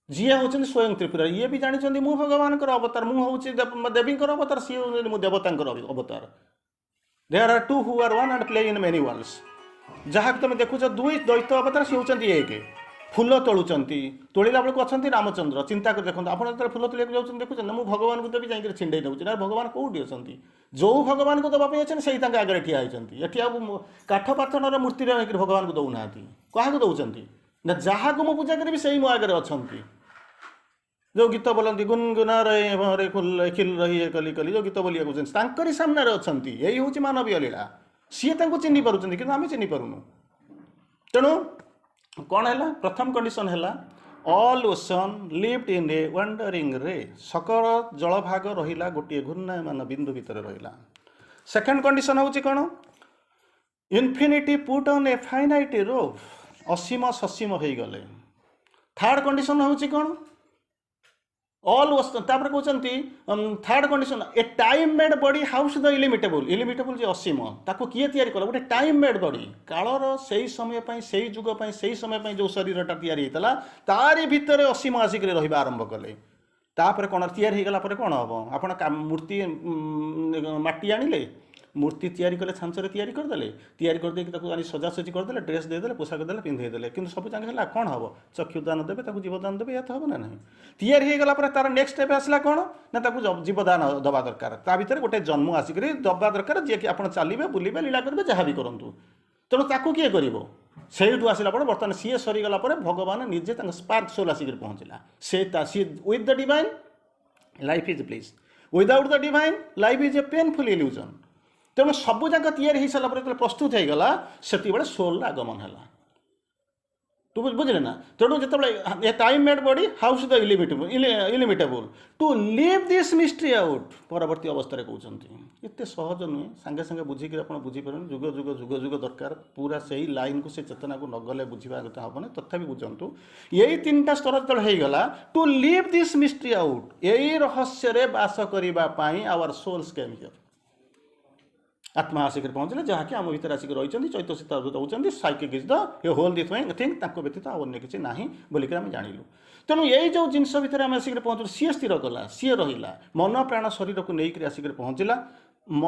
जी हूँ स्वयं त्रिपुरा ये भी जानते मु भगवान अवतार मुझे देवी अवतार सी हूँ देवता अवतार there are 2 who are 1 and play in many worlds जहाँ तुम देखुच 2 द्वैत अवतार सी हूँ एक फूल तोलुंट तोड़ा बेलू अच्छा रामचंद्र चिंता कर देखो आप जो फूल तोड़ा जाऊँ देखुं ना मुझे भगवान को देवी जाकर छिंडे दूसरी ना भगवान कौटी अच्छा जो भगवान को दवाई अच्छे से आगे ठिया होती काठ पाथर मूर्ति भगवान को दौना क्या दौरान ना जहाँ को मुझे पूजा करी से मो आगे अच्छा जो गीत बोलती गुनगुना रे खिल रही कली कली जो गीत बोलिया कहते सामने अच्छा यही हूँ मानवीय लीला सी चिन्ह पार्टी कि आम चिन्ह पारूनु तेणु कौन है प्रथम कंडीशन है all ocean lived in a wandering रे सकल जलभाग रहा गोटे घूर्णायमान बिंदु भितर रहा सेकेंड कंडीशन हूँ कौन infinity put on a finite robe असीम ससीम हो गले थर्ड कंडीशन हूँ कौन ऑल तापर कहते third condition a time made body house the illimitable जो असीम ताको किए तैयारी कला गोटे टाइम मेड बॉडी कालर से समय से जुग से समय जो शरीरटा तैयारी होता तारी भितर असीम आसिक रहा आरंभ कले तापर कौन तैयारी होगला कौन हम आप मूर्ति माटी आनिले मूर्ति तैयारी कले छांचरे तैयारी करदे तैयारी करदे सजासजी करदे ड्रेस देदे पोशाक देदे पिंधेदेले कि सब जाक कौन हम चक्षुदान देवे जीवदान देवे या तो हम ना ना तैयारी होगला तार नेक्स्ट स्टेप आसला कौन ना जीवदान दबा दरकार ता भीतर गोटे जन्म आसिक दबा दरकार जी कि आप चलिए बुलिए लीला करेंगे जहाँ भी करूँ तेणु ताकू किए कर से आसला बर्तमान सी सरीगला भगवान निजे स्पार्क सोल आसिक पहुँचला सी with the divine life is bliss without the divine life is a painful illusion. तेणु सबूक तैयारी हो सारा पर प्रस्तुत हो गला से सोल आगमन है। तू बुझे ना। तेणु जो a time made body how the illimitable to live this mystery out परवर्ती अवस्था कहते एत सहज नुहे सांगे सांगे बुझिक आप बुझीपारे जुग जुग जुग जुग दरकार पूरा से ही लाइन को से चेतना को नगले बुझा हेन तथा बुझंतु यही 3टा स्तर जो होगा to live this mystery out यही रहस्य बास करने आवर सोल्स केम हियर आत्मा आसिक पहुँचले जहाँकि आम भर आसिक रही चैतसिक रोचे psychic is the whole this thing व्यतीत अन्य किसी ना बोलिक आम जाणिलु। तेणु यही जो जिनस भितर आम आसिक पहुँचल सी स्थिर कला सी रहा मन प्राण शरीर को लेकर आसिक पहुँचला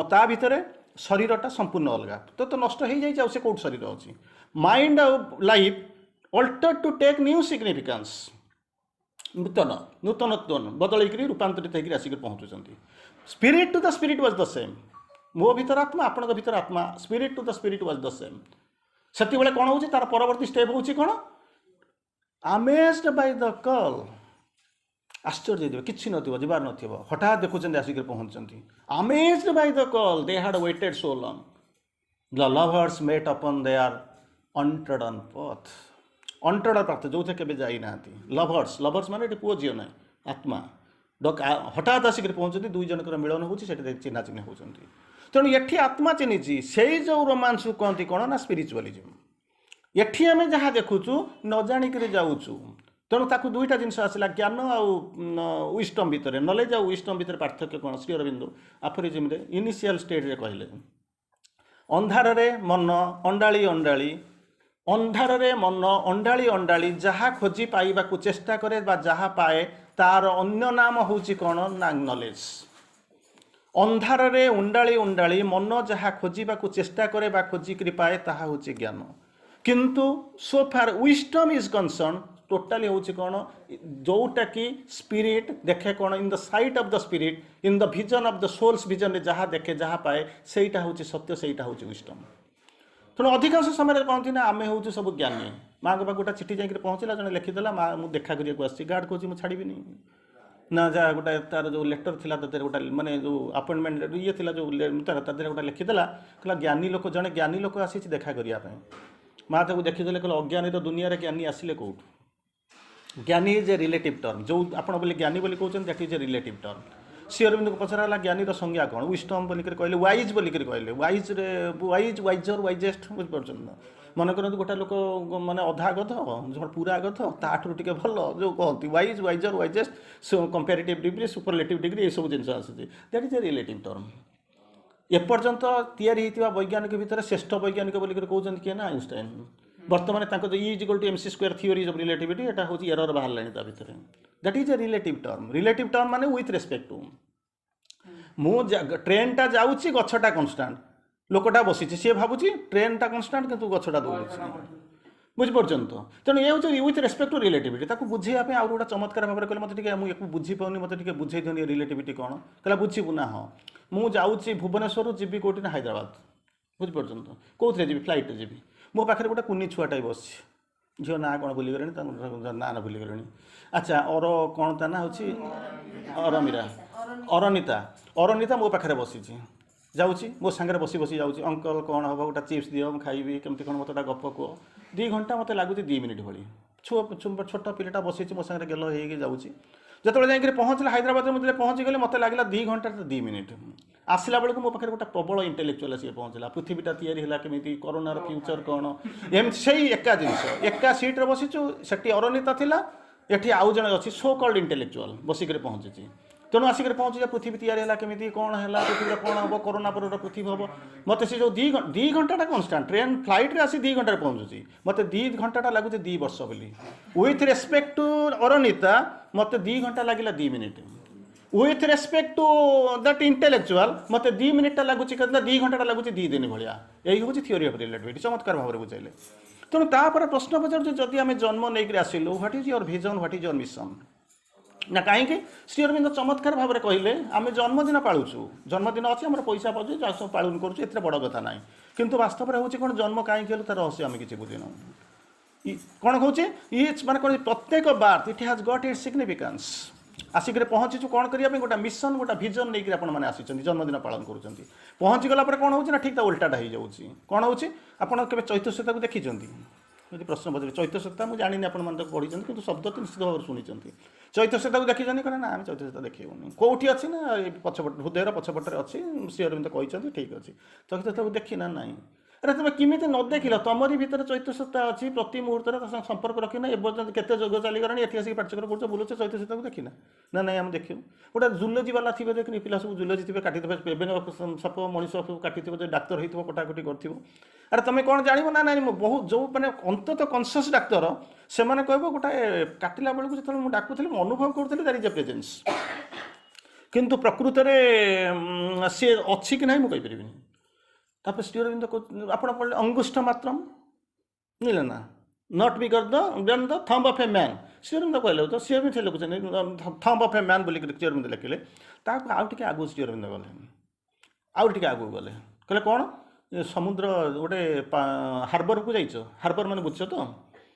ता भितर शरीरटा संपूर्ण अलग तो नष्ट हो जाए से कौट शरीर अच्छी माइंड आउ life alter to take new significance नूतन नूतन बदल रूपांतरित होकर आसिक पहुँचुंट spirit to the spirit was the same मो भीतर आत्मा आपण भीतर आत्मा spirit to the spirit was the same से कौन हो तार परवर्ती स्टेप हूँ कौन अमेज्ड बाय द कॉल आश्चर्य किसी नबार न हठात देखुं आसिक पहुँचती amazed by the call they had waited so long the lovers met upon they are untrodden path untrodden पथ जो थे जाइना लवर्स लवर्स माने पुओ झील ना आत्मा हठात आसिक पहुँचती दुई जनकर मिलन हो चिन्हा चिन्ह होती। तेणु ये आत्मा चिन्ही से जो रोमांस को कहती कौन ना स्पिरिचुअलिज्म एठी आम जहाँ देखुचु न जाणिक जाऊँ तेणु ताकू दुईटा जिनस आसला ज्ञान आउ विस्टम भितर नॉलेज आउ विस्टम भितर पार्थक्य कौन श्री अरविंद आफोरिज्म रे इनिशियल स्टेज रे कहले अंधार रे मन अंडाली अंडाली अंधार रे मन अंडाली अंडाली जहाँ खोजी पाइबा को चेष्टा करे बा जहाँ पाए तार अन्य नाम होची कौन ना नॉलेज अंधार रे उंडाली उंडाली मन जहाँ खोजा को चेष्टा करे बा खोजिक पाए ताहा होची ज्ञान किंतु so far wisdom is concern totally होची कौन जोटा कि स्पिरिट देखे कौन in the sight of the spirit in the vision of the souls vision रे जहाँ देखे जहाँ पाए सेटा होची सत्य सेटा होची विस्डम। तेणु अधिकांश समय कहती ना आम हूँ सब ज्ञानी माँ को पाक गोटे चिठी जाकर पहुँचला जन लिखिदेला माँ मुझे देखा करने गार्ड कहे मुझे छाड़बी ना जहाँ गोटे तार जो लेटर थी गोटे मानने जो अपॉइंटमेंट ये थी जो गोटे लिखिदेला कहला ज्ञानी लोक जड़े ज्ञानी लोक आसी देखा करने माँ ताको देखीदे कहले अज्ञानी दुनिया रे ज्ञानी आसिले कौट ज्ञानी इज ए रिलेटिव टर्म जो आप ज्ञानी बोली कहते that is a relative term. Shri Aurobindo को पचरा ज्ञानी संज्ञा कौन विस्डम बोलिक कहले वाइज बोलिक कहले वाइज रे वाइज वाइजर वाइजेस्ट बुझिपार मन कर गोटे लोक माने अधा गध जो पूरा गध ताठू टे भल जो कहती wise wiser wisest comparative degree superlative degree ये सब जिन आसूँ that is a relative term. एपर्यंत तैयारी वैज्ञानिक भितर श्रेष्ठ वैज्ञानिक बोलिक कहते किए ना आइंस्टाइन बर्तमान E is equal to MC square theory of relativity एटा हूँ एरर बाहर भितर that is a relative term माने विथ रेस्पेक्ट टू मु ट्रेनटा जाऊँगी गछटा कन्स्टांट लोकटा बसी सी भावुँ ट्रेनटा कन्स्टांट किंतु गछटा दौड़ बुझिपार तो तेणु ये हूँ विथ रेस्पेक्ट टू रिलेटिविटी ताको बुझापी आउ गोटे चमत्कार भाव में कहले मत मुझे बुझी पाऊनी मत बुझे दियो रिलेटिविटी कौन कहला बुझीबू ना हाँ मुझे जाऊँगी भुवनेश्वर जी कौटी ना हैदराबाद बुझिपार तो कौन जी फ्लाइट जी मो पाखे गोटे कुनी छुआटा बस झील ना कौन भूलीगले ना ना भूलीगले अच्छा और कौन ता ना हूँ अरमीरा अरनीता अरनीता मो पाखे बसी जाऊँगी मो सांगे बसी बसी जाऊँगी अंकल कौन हम गोटे चिप्स दियो मुझे खाइबी केमती कौन मत गप कह 2 घंटा मत लगुच 2 मिनिट भाई छोट पिलाटा बसी मो सांगे गेल हो जाऊँगी जो जाकर पहुँचला हैदराबाद में पहुँची गले मत लगे 2 घंटा 2 मिनिट आसला बेलू मो पाखे गोटे प्रबल इंटेलेक्चुआल आसिक पहुँचला पृथ्वीटा या केमी कोरोनार फ्यूचर कौन एमती से एका जिनस एका सीट्रे बसीचु से अरनीता थिला एटी आउ जड़े अच्छी सो कल्ड इंटेलेक्चुआल बसिक पहुँची तेणु आसिक पहुँची पृथ्वी तैयारी केमी कौन है पृथ्वी कौन हम कोरोना पर पृथ्वी हम मत से जो 2 घंटा कन्स्टांट ट्रेन फ्लाइट रे आसी 2 घंटा पहुँचुची मत 2 घंटा लगुच 2 वर्ष बोली विथ रेस्पेक्ट टू अरनीता मत 2 घंटा लगे 2 minute with respect to that intellectual मत 2 मिनिटा लगुच 2 घंटा लगुच 2 दिन भाया यही हूँ थियोरी ऑफ रिलेटिविटी चमत्कार भाव में बुझाइले। तेणु तापर प्रश्न पचार जदि आम जन्म नहीं आसिलु what is your vision what is your mission ना कहीं श्री अरविंद चमत्कार भाव में कहले आम जन्मदिन पालुचु जन्मदिन अच्छे आम पैसा पाचु सब पालन करुँ एत बड़ कथा ना किंतु वास्तव में हूँ कौन जन्म कहीं तार रहस्य आम किसी बुझीन कौन कहे इच माने प्रत्येक birth it has got its significance आसिक पहुँचीचु कौन करने गोटे मिशन गोटे भिजन नहीं आपने आसी जन्मदिन पालन करुँच पहुँची गला कौन हो ठीक उल्टाटा हो जाऊँगी कौन हो आपड़ चैत्र श्वेता को देखी यदि प्रश्न पचारे चैत्र श्वेता मुझे जानी आप पढ़ी कि शब्द तो निश्चित भाव शुणी चैत्र श्वेता को देखी कहना ना आम चैत्र श्वेता देखिए कौटी अच्छी ना पछपट हृदयर पछपटे अच्छी श्री अरविंद कहते ठीक अच्छे चैत्र श्वेता को देखी ना नाई अरे तुम किमित न देख तुमरी भितर चैत्र श्वेता अच्छी प्रति मुहूर्त संपर्क रखना एवं केते जोग चलीगलानी एटी आसिक पाठचक्र कर बुलुचे चैत्र श्वेता को देखना ना ना आम देखू गोटे जुलोजी वाला थे देखनी पिला सब जुलोजी थे काटिथे सप मनीष सब काटी डाक्तर होती कटाकटी कर अरे तुम कौन जान ना ना बहुत जो मैंने अंततः कनसीयस डाक्तर से कह गोटे काटिला बेलू जो मुझे डाकुली अनुभव करूँ दैट इज ए प्रेजेन्स किंतु प्रकृत में सी अच्छी कि ना मुझे कहीपरि तापर श्री अरविंद आप पढ़े अंगुष्ठ मात्र मिले ना not bigger than the thumb of a man Shri Aurobindo कहले तो सी भी थे लिखुचे थंब ऑफ ए मैन बोलिक श्री अरविंद लिखिले आउ टे आगु श्री अरविंद गले आउ टे आगु गले कहले कौन समुद्र गोटे हार्बर को जाइछ हार्बर मैंने बुझ तो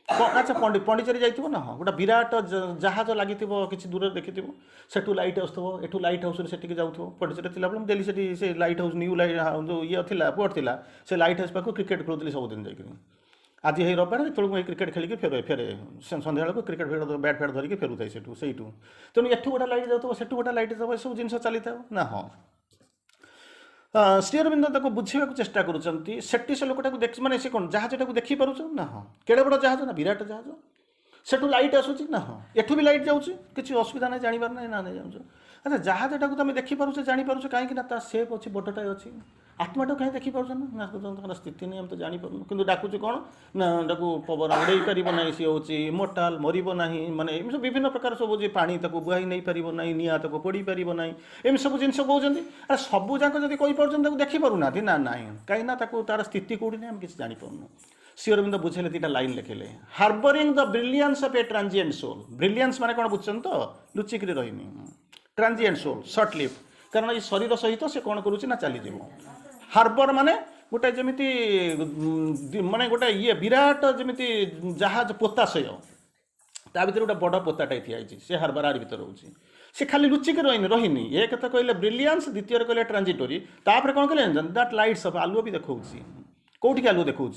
अच्छा पंडिचेरी जाइए ना हाँ गोटे विराट जहाज लगी किसी दूर देखी सेठू लाइट हाउस थो एठू लाइट हाउस से जाऊ पंडिचेरी थी बेले मुझे से लाइट हाउस न्यू लाइट जो ये थी पोर्ट थी से लाइट हाउस पाक क्रिकेट खेलुली सबुदिन जाकि आज ये रविवार जो क्रिकेट खेलिक फेरे फेरे सन्ध्या बेलू क्रिकेट बैट फैट धरिकी फेरुए से तेणु एठू गोटे लाइट जाऊ सेठू गोटे लाइट जाऊ सब जिन चली था ना हाँ श्री अरविंद बुझे चेष्टा करुँच से लोकटा देख माने से कौन जहाजटा को देखी पार ना हाँ केड़े बड़ जहाज ना विराट जहाज सेठू लाइट आसूँ ना हाँ एठू भी लाइट जाऊँगी किसी असुविधा ना जानवर ना ना नहीं जाऊँ अच्छा जहाजटा को तुम देखिपुचे जापे कहीं सेप अच्छी बड़टाए अच्छी आत्माटा कहीं देखिपुर ना स्थिति नहीं हम तो जापर कि डाकुचे कौन ना पवन उड़े पार ना सी हूँ इमोर्टाल मरब ना माने विभिन्न प्रकार सब जी पानी बुआई नहीं पार ना निआ पोड़ी पार ना एम सब जिन कहते अरे सबू जाक जब कहीपर देखिपार ना ना ना कहीं तार स्थिति कौटी ना किसी जापरूँ श्री अरविंद बुझेले दीटा लाइन लिखिले harbouring the brilliance of a transient soul brilliance माने कौन बुझुन तो लुचिक रही ट्रांजिएंट सोल सर्ट लिव कारण ये शरीर सहित से कौन करुच्ची ना चलीज हार्बर माने गोटे जमी माने गोटे ये विराट जमी जहाज पोताशय ता भर गोटे बड़ पोताटे थी से हार्बर आर भर रोचे से खाली लुचिक रही एक तो कहले ब्रिलियंस द्वितीय कहले ट्रांजिटोरी तापर कौन कहले दैट लाइट्स ऑफ आलुओ भी देखा कौटी आलुओ देखा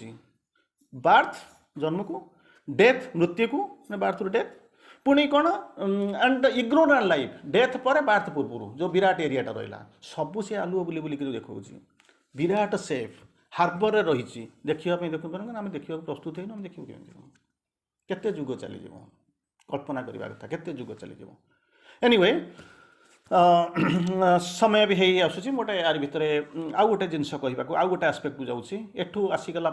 बार्थ जन्म को डेथ मृत्यु को बार्थ रु डेथ पुणी कौन एंड इग्नोरेंट लाइफ डेथ पर बार्थ पूर्व जो विराट एरियाटा रहा सबू से आलुओ बुली बुलिक देखा विराट सेफ हार्बर रही देखापी देखते आम देखा प्रस्तुत होना देखू केते जुग चली कल्पना करवा कथा केते जुग चली एनीवे समय भी है आसूँ गोटे यार भितर आउ गोटे जिनस कहवाक आउ गोटे आस्पेक्ट को जाऊँगी एठू आसीगला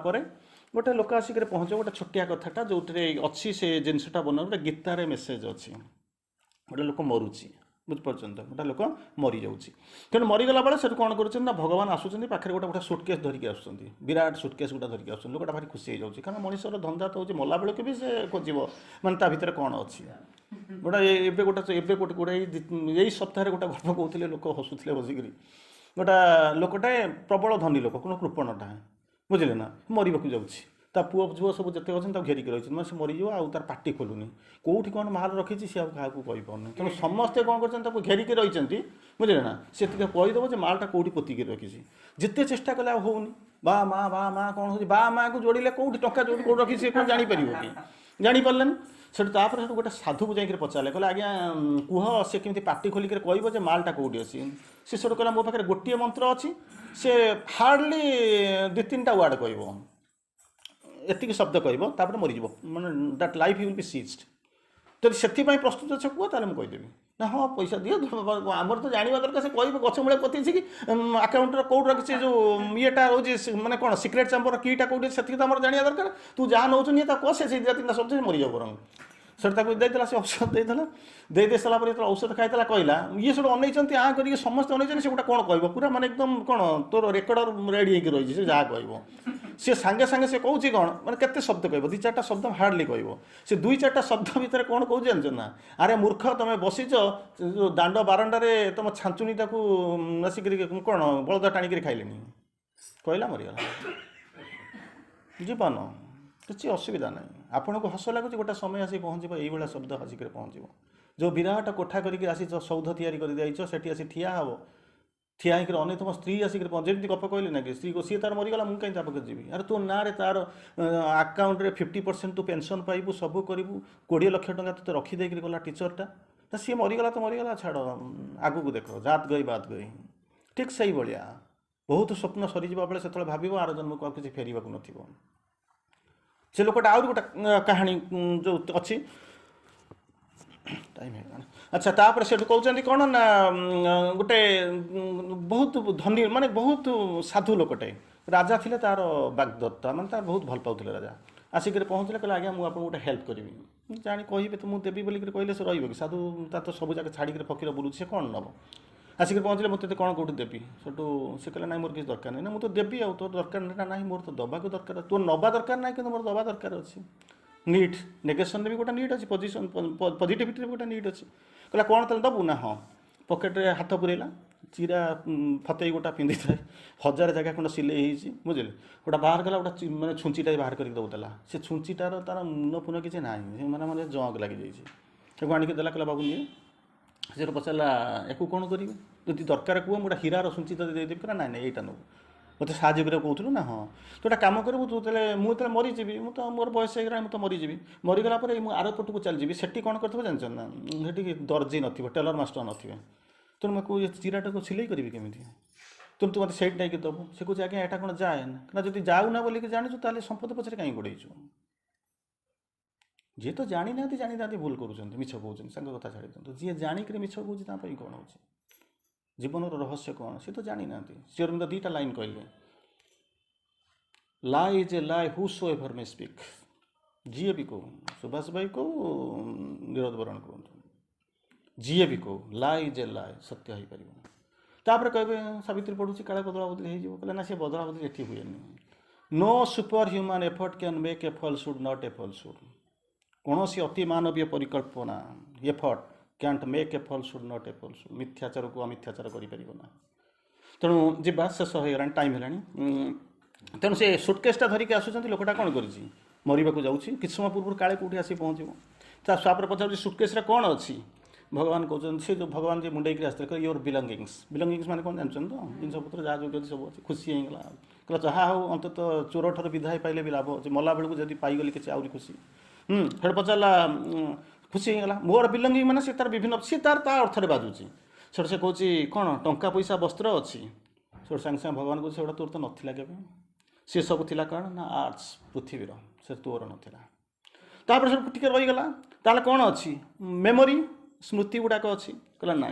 गोटे लोक आसिक पहुँच गोटे छोटिया कथाटा जो अच्छी से जिनसटा बना गोटे गीतार मेसेज अच्छी गोटे लोक मरुची बुझिपार गोटे लोक मरी जाऊँगी तेणु मरीगला बेले से कौन कर भगवान आसुँच पाखे गोटे गोटे सुटकेस धरिकी आसुँच विराट सुटकेस गोटे धरिकी आस लोकटा भारी खुशी हो जाऊँगी कारण मनीषर धंदा तो हूँ मला बेलू भी से खोज माने ता भितर कौन अच्छी गोटे गोटे गोटे यही सप्ताह गोटे गप कहते लोक हसुले बसिक गोटा लोकटा प्रबल धनी लोक कौन कृपणटा बुझे ना मरवाक जाऊँगी ता पुओ झुओ सब जिते अच्छे घेरिकी रही मैं से मरीज आउ तार पार्टी खोलुनी कौटी कौन माल रखी सी क्या कहीपार तेणु समस्ते कौन कर घेरिकी रही बुझे ना से कहीदेव जो मालटा कौटी पोतिकी रखी जिते चेष्टा कले होनी बा माँ कौन हो बा माँ को जोड़े कौटी टंका जोड़ी कौट रखी सी कौन जापर कि जापारे से गोटे साधु को जाकर पचारे कहले आज्ञा कह सी केमी पार्टी खोलिक कह मालटा कौटी अच्छी सी से कहला मो पाखे गोटे मंत्र अच्छी से हार्डली 2-3टा वार्ड कह एतिक शब्द कह मरीज मैंने that life will be seized जब से प्रस्तुत अच्छे कह ताले कहीदेवी ना हाँ पैसा दियो आमर तो जाना दरकार से कह गच मूल पति कि आकाउंटर कौट रखी जो येटा रोचे मैंने कौन सिक्रेट चैम्बर कीटा कौटे से तो जाना दरकार तू जहाँ नौ कह से 2-3टा शब्द से मरीज बर से से औषध दे सारापर जो औषध खाई कहला ये सब अनई आ कर समस्त अनई से गोटे कौन कह पूरा माने एकदम कौन तोर रेकर्ड रेडी होकर रही से जहाँ कह सी सांगे सांगे से कौच कौन मैंने केते शब्द कह 2-4टा शब्द हार्डली कह से 2-4टा शब्द भितर कौन कौन जानच ना अरे मूर्ख तुम बसीच दांड बारंडारे तुम छांचुनीटा को आसिक कौन बलद टाणिक खाइले कहला मरीगला जीवन किसी असुविधा ना आपन को हस लगुच गोटे समय आसी पहुँच ये शब्द आसिक पहुँच जो विराट कोठा करके आसी सौध तैयारी कर जाइछ सेठी आसी ठिया हबो ठिया होकर अने तुम स्त्री आसिक जमी गप कहली ना कि स्त्री को सी तार मरीगला मुझे कहीं पाखे जी अरे तो ना तार आकाउंट रे 50% तू पेंशन पाइबू सब करू 20 लाख टंका तो रखीदे गला टीचरटा तो सी मरीगला तो मरीगला छाड़ आगू को देख जात गई बात गई ठीक से भाया बहुत स्वप्न सरीजा बेले से भाव आर जन्म को किसी फेर न से लोकटा आउट गोटे कहानी जो अच्छी टाइम है अच्छा तापर से कहते कौन ना गोटे बहुत धनी माने बहुत साधु लोकटे राजा थिले तार बागदत्ता माने तार बहुत भल पाउथिले राजा आसिक पहुँचले कहले आज्ञा मुझे आपको गोटे हेल्प करी जाणी कहे तो मुझे देवी बोलिक कहले से रही कि साधु तार तो सब जगह छाड़ी फकीर बुलूँ से कौन नब आसिक पहुँचले मुझे कौन कौट देवी सेठू से कहले ना मोर किसी दरकार नहीं ना मुझे देवी आ तोर दरकार ना मोर तो दबा दरकार तोर नवा दरकार ना कि मोर दबा दरकार अच्छी नीट नेगेसन भी गोटे नीट अच्छी पोजिशन पॉजिटिविटी गोटे नीट अच्छी कहला कौन तेल दबू ना हाँ पकेट्रे हाथ पुरेला चिरा फतेई गोटा पिंधि थाए 1000 जगह खंड सिले बुझे गोटा बाहर गला गोटा मैंने छुंचीटा बाहर करके दौला से छुंचीटार तार मुन फुन किसी ना मैंने जंग लग जाइए आणिक देला कहला बाबू निए से पचारा या कौन करेंगे जब दरकार कह गोटे हीरार छुंची तो देदेवी कहला ना ना यहाँ नब मत साहय कहूँ ना हाँ तो गोटे कम करू तुझे मुझे मरीजी तो मोर बयस हो तो मरीजी मरीगला आर पटक चलजी से कौन कर जान ना से दर्जी न टेलर मास्टर न तेणु मैं कौ चिराटा को सिलाई करी केमी तेणु तू मत सैट नहीं दबू से कहे आज्ञा यहाँ कौन जाए ना जब जाऊना बोलिक जाचु ताले संपत्ति पचर कहीं गोड़ेचु जी तो जानी ना जानी ना भूल करुँच मिछ कहते कथा छाड़ी दिखाँ जी जाणिक मिछ कौन कौन हो जीवन रहस्य कौन सी तो जानी ना श्री अरविंद 2टा लाइन कहले lie is a lie whosoever may speak जी भी कहूँ सुभाष भाई को निरोध बरण कहूँ जी भी कहूँ लाई इज ए लाई सत्य हो पार तापर कहे सावित्री पढ़ुची काले बदला बदली हो कहले ना सी बदला बदली एटी हुए no superhuman effort can make a falsehood not a falsehood कौन सी अति मानवीय परिकल्पना effort can't make a falsehood not a falsehood मिथ्याचार को अमिथ्याचार करें तेणु जा शेष हो गला टाइम है तेणु से सुटकेसटा धरिकी आसुँच लोकटा कौन कर मरवा को जाऊँगी किसी समय पूर्व काले कौटी आसी पहुँचो तापर पचार सुटकेस कौन अच्छी भगवान कहते से जो भगवान जी मुंडे आसते योर बिलंगिंग्स माने कौन जानते तो जिन पत्र जहाँ जो सब अच्छे खुशी होगा कहला जहाँ हो अंत चोर ठार विधाय पाइले भी लाभ अच्छे मला बेलू जब पाईगली किसी आहरी खुशी फिर पचारा खुशी होगा मोर बिलंगिंग मैंने सी तार विभिन्न सी तार अर्थरे बाजुची से कहूँ कौन टंका पैसा वस्त्र अच्छी से सागे सागे भगवान को से तोर तो नाला के सी सब थिला कौन ना आर्ट्स पृथ्वीर से तोर नाला तापर सब टिके रहीगला ताले कौन अच्छी मेमोरी स्मृति गुड़ाक अच्छी कहला ना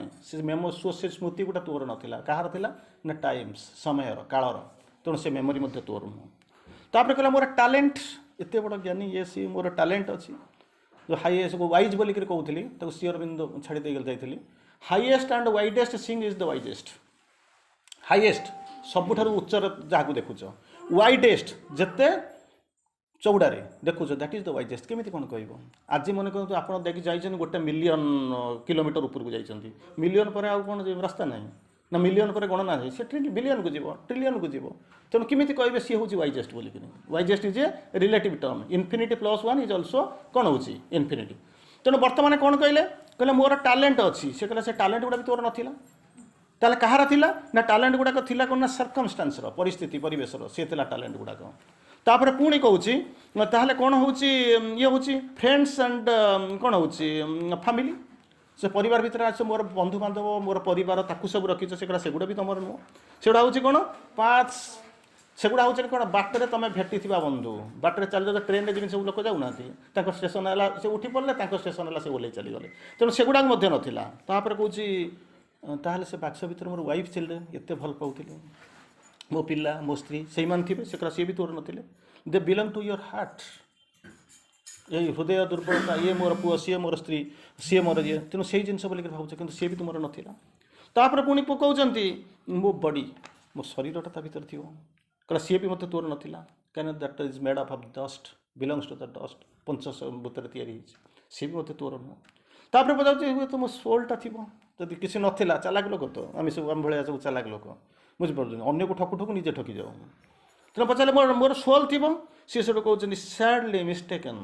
से स्मृति गुटा तोर नाला कहार थिला ना टाइम्स समय कालर तेणु से मेमोरी मध्य तोर नुह तापर कहला मोर टैलेंट एत बड़ ज्ञानी ये सी मोर टैलेंट अच्छी जो हाईएस्ट वाइज बोलिक कहूली तो श्री अरविंद छाड़ी दे जाइए highest and widest thing is the wisest highest सबुठ उच्चर जहाँ देखुच वाइडेस्ट जिते चौड़ारे देखुच दैट इज द वाइजेस्ट केमी कौन कह आज मन कहते आप देखिए जाइए 1 मिलियन किलोमीटर उपरको जाइए मिलियन पर आउ कौन रास्ता ना ना मिलियन पर गणना है से बिलियन को जीव ट्रिलियन को जीव तेणु किमी कहे सी हूँ वाइजेस्ट बोलिक wisest is a relative term infinity +1 is also कौन हो इनफिनिटी तेणु बर्तमान कौन कहले मोर टैलेंट अच्छी से कहला से टैलेंट गुड़ा भी तोर नाला ताले कहार थिला ना टैलेंट गुड़ाक थिला कौन ना सर्कमस्टांस परिस्थिति परिवेशर सी थिला टैलेंट गुड़ाक तापर पुणी कहूँ ताहले कौन हो ये हूँ फ्रेंड्स एंड कौन हो फैमिली से परिवार भितर आस मोर बंधु बांधव मोर परिवार ताकू सब रखीच से गुड़ा भी तुम नुह सेगुड़ा हूँ कौन 5 सेगुड़ा हूँ कौन बाटर तुम भेटी बंधु बाटर चल ट्रेन जमी सब लोक जाऊना स्टेशन है से उठी पड़े स्टेशन है से ओल्ल चलीगले तेणु सेगुड़ा नाला तापर कहूँ ताहले से बाक्स भितर मोर वाइफ चिल्ड्रेन एत भल पाऊे मो पिला मो स्त्री से थे से सी भी तोर नथिले दे बिलंग टू योर हार्ट यही हृदय दुर्बलता ये मोर पुआ सी मोर स्त्री सी मोर ये तेणु से जिन बोलिक भावुचे कि सी भी तुम नाला तापर पुणी कहते मो बॉडी मो शरीरटा ता भर थी कहला सी भी मत तोर नाला कहीं that is made of dust belongs to the dust पंचभूत सी भी मत तोर नुह तापर पचार हुए तो मो सोलटा थी जब किसी नाला चालाक लोक तो आम सब आम भाया सब चालाक लोक बुझीपार अन्य को ठकु ठकु निजे ठकी जाओ तेना पचारे मोर सोल थी सी सब कहते सैडली मिस्टेकन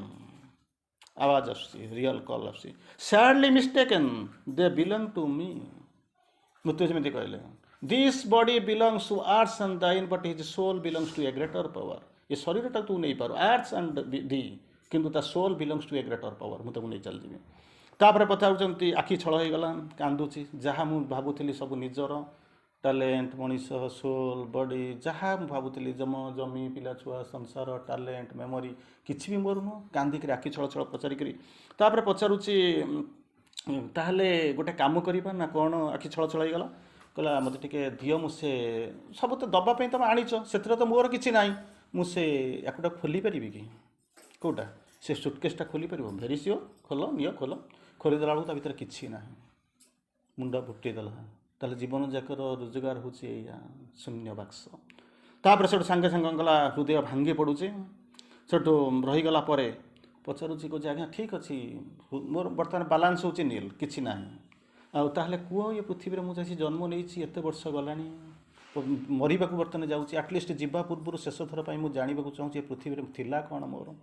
आवाज आसुची रियल कॉल आसुची sadly mistaken they belong to me मृत्यु जमी कहले this body belongs to arts and thine but his soul belongs to a greater power ये शरीरटा तू नहीं पार आर्ट्स एंड दी किंतु ता soul belongs to a greater power मुझे नहीं चल जी तापर पचार आखि छल हो गला कांदुची जहाँ मुझे भावुली सब निजर टैलेंट मनीष सोल बॉडी जहाँ भावुली जम जमी पिला छुआ संसार टैलेंट मेमोरी किसी भी मोर नुह कांदिक आखि छल छल पचारिकी तापर पचारुची ताहले गोटे काम करवा ना कौन आखि छल छल होगा कहला मत टे दियो मुझे सब तो दवापाई तुम आणिच से तो मोर कि ना मुझे या खोली पारि कि कौटा से सुटकेसटा खोली पार भेरी सियोर खोल नियो खोल खोलीदेला बेलू ता भर कि ना मुंड फुटेदेला ताले जीवन जाकर रोजगार हूँ शून्य बाक्स तापर से सांगे सांगे गला हृदय भांगी पड़ुचे सेठू रहीगला पचारुची कहे आज्ञा ठीक अच्छी मोर बर्तमान बालांस हो नील कि ना आगे कह ये पृथ्वी में मुझे जन्म नहीं एत वर्ष गला मरवा को बर्तमान जाऊँगी आटलिस्ट जीवा पूर्व शेष थर पर मुझे जानवा चाहूँगी पृथ्वी में थिला कौन मोर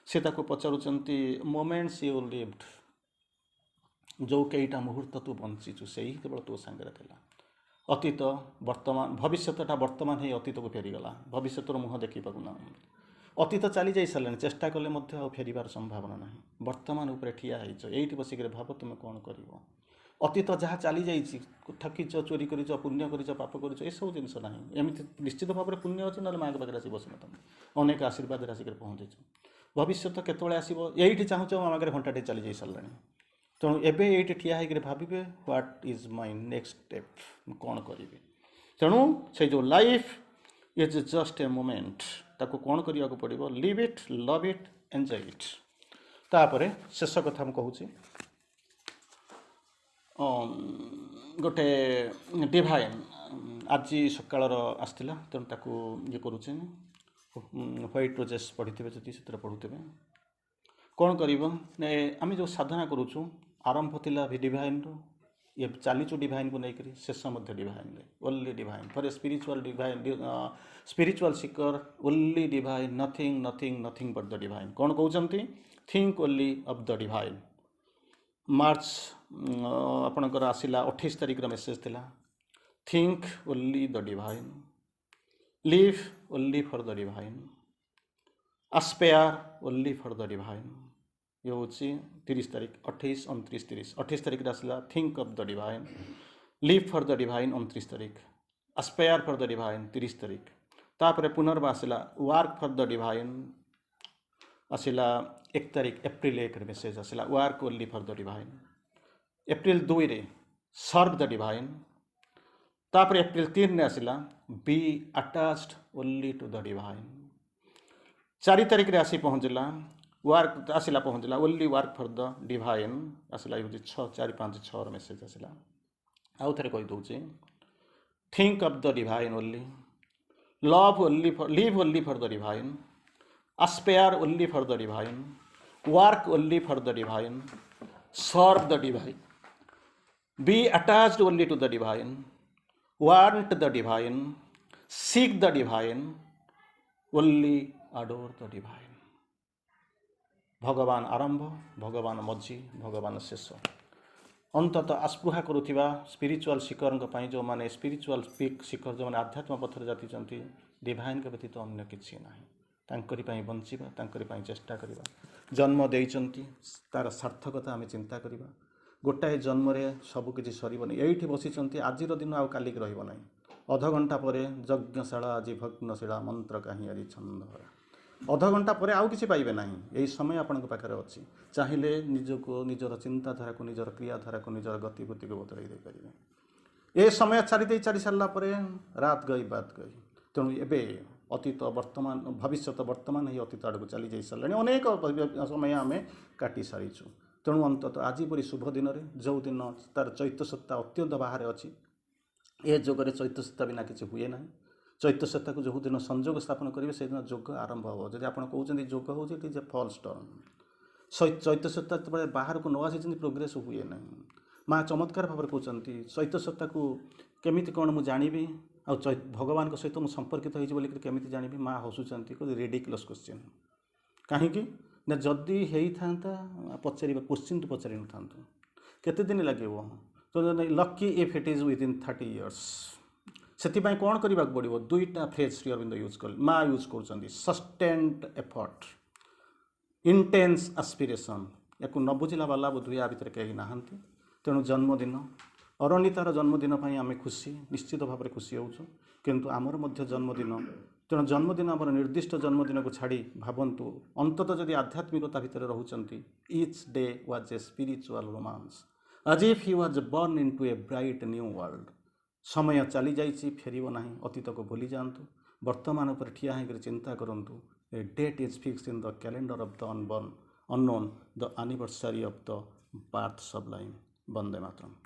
से पचारुंट मोमेंट्स यू लिव्ड जो कईटा मुहूर्त तू बंचीचु से ही केवल तो सांगे था अतीत वर्तमान भविष्यटा वर्तमान ही अतीत को फेरीगला भविष्य मुह देखी पाना अतीत चली जा सारे चेष्टा कले फेरबार संभावना ना वर्तमान उपर ठिया ये बसिक भाव तुम कौन कर अतीत जहाँ चली जाइए ठकीच चोरी कर पुण्य कर पाप कर सब जिन ना एमती निश्चित भाव में पुण्य अच्छे ना माँ के पाखे आसी बस तुम अनेक आशीर्वाद आसिक पहुँच भविष्य केतले आसो ये चाहूँ आम आगे घंटाटे चली जा सारे तेणु एबे ये ठिया होकर भावे what is my next step कौन करी तेणु से जो life is just a moment ताको कौन करने को पड़ो live it love it enjoy it तापर शेष कथा मुझे कहूँ गोटे डिवाइन आज सकाल आसला तेणु ताको ये करुचे व्हाइट रोजेस पढ़ी थे से पढ़ुवे कौन कर आम जो साधना करुचु आरंभ थिला डिवाइन रो ये चलीचु डिवाइन को लेकर शेष divine only divine for a spiritual divine spiritual seeker only divine nothing nothing nothing but the divine कौन कहते think only of the divine March आपणकर आसला 28 तारिख मेसेज थिला think only the divine live only for the divine aspire only for the divine ये हूँ 30 तारिख 28 29 30 28 तारिख आसला think of the divine live for the divine 29 तारिख आस्पेयर फॉर द डिवाइन 30 तारिख तापर पुनर्वा आसला वर्क फॉर द डिवाइन आसला 1 तारिख एप्रिल 1 मेसेज आसला work only for the divine April 2 रे सर्व द डिवाइन तापर एप्रिल 3 ने आसला be attached only to the divine 4 तारिख रे आसी पहुँचला वर्क आसला पहुँचला only work for the divine आसला ये 6 4 5 6 मेसेज आसला आउ थे कहीदे think of the divine only love only for live only for the divine aspire only for the divine work only for the divine serve the divine be attached only to the divine want the divine seek the divine only adore the divine भगवान आरंभ भगवान मझी भगवान शेष अंततः आस्पृहा करुवा spiritual शिखर जो माने spiritual peak शिखर जो माने आध्यात्म पथर जाती डिवाइन के व्यतीत अन्य किसी ना तांकरी पाई बंचिबा तांकरी पाई चेष्टा करिबा जन्म देइचंती तार सार्थकता आम चिंता करिबा गोटाए जन्म सब किसी सरबनी ये बसीचंती आजिर दिन आउ कालिक रहिबो नाही अध घंटा पर यज्ञशाला आज भग्नशिला मंत्र कहीं आज छंद अध घंटा पर आउ किसी पाइबे ना यही समय आपण पाखे अच्छी चाहिए निजको निजर चिंताधारा को निजर क्रियाधारा को निजर गतिविधि को बदल दे पारे ये समय छाड़ी छाड़ी सारा रात गई बात गई तेणु एबे अतीत वर्तमान भविष्य वर्तमान ही अतीत आड़ को चली जा सारे अनेक समय आम काटी सारीचु तेणु अंततः आज परी शुभ दिन में जो दिन तार चैत्य सत्ता अत्यंत बाहर अच्छी ए जोगरे चैत्य सत्ता बिना किसी हुए ना चैत्य सत्ता को जो दिन संजोग स्थापन करेंगे से दिन जोग आरंभ हो जब आप कहते जोग हो फल्स टर्म चैत्य सत्ता जो बाहर को न आसी प्रोग्रेस हुए ना माँ चमत्कार भाव में कहते चैत्य सत्ता को केमी कौन मुझे जानी आ भगवान सहित मुझे संपर्कित होमि जानवी माँ हसुँच रिडिकुलस क्वेश्चन कहीं ନା ଯଦି ହେଇଥାନ୍ତା ପଚାରିବା କ୍ୱେଶ୍ଚିନ୍ ଟୁ ପଚାରି ନଥାନ୍ତୁ କେତେ ଦିନ ଲାଗିବ ତ lucky if it is within 30 years ସେଥିପାଇଁ କ'ଣ କରିବାକୁ ପଡ଼ିବ ଦୁଇଟା ଫ୍ରେଜ୍ ଶ୍ରୀ ଅରବିନ୍ଦ ୟୁଜ୍ କଲେ ମା ୟୁଜ୍ କରୁଛନ୍ତି ସଷ୍ଟେନ୍ଡ ଏଫର୍ଟ ଇଣ୍ଟେନ୍ସ ଆସ୍ପିରେସନ୍ ୟାକୁ ନ ବୁଝିଲା ବାଲା ବୋଧହୁଏ ୟା ଭିତରେ କେହି ନାହାନ୍ତି ତେଣୁ ଜନ୍ମଦିନ ଅରଣିତାର ଜନ୍ମଦିନ ପାଇଁ ଆମେ ଖୁସି ନିଶ୍ଚିତ ଭାବରେ ଖୁସି ହେଉଛୁ କିନ୍ତୁ ଆମର ମଧ୍ୟ ଜନ୍ମଦିନ ତେଣୁ ଜନ୍ମଦିନ ଆମର ନିର୍ଦ୍ଦିଷ୍ଟ ଜନ୍ମଦିନକୁ ଛାଡ଼ି ଭାବନ୍ତୁ ଅନ୍ତତଃ ଯଦି ଆଧ୍ୟାତ୍ମିକତା ଭିତରେ ରହୁଛନ୍ତି each day was a spiritual romance as if he was born into a bright new world ସମୟ ଚାଲିଯାଇଛି ଫେରିବ ନାହିଁ ଅତୀତକୁ ଭୁଲି ଯାଆନ୍ତୁ ବର୍ତ୍ତମାନ ଉପରେ ଠିଆ ହେଇକରି ଚିନ୍ତା କରନ୍ତୁ a date is fixed in the calendar of the unknown the anniversary of the birth sublime ବନ୍ଦେ ମାତରମ୍।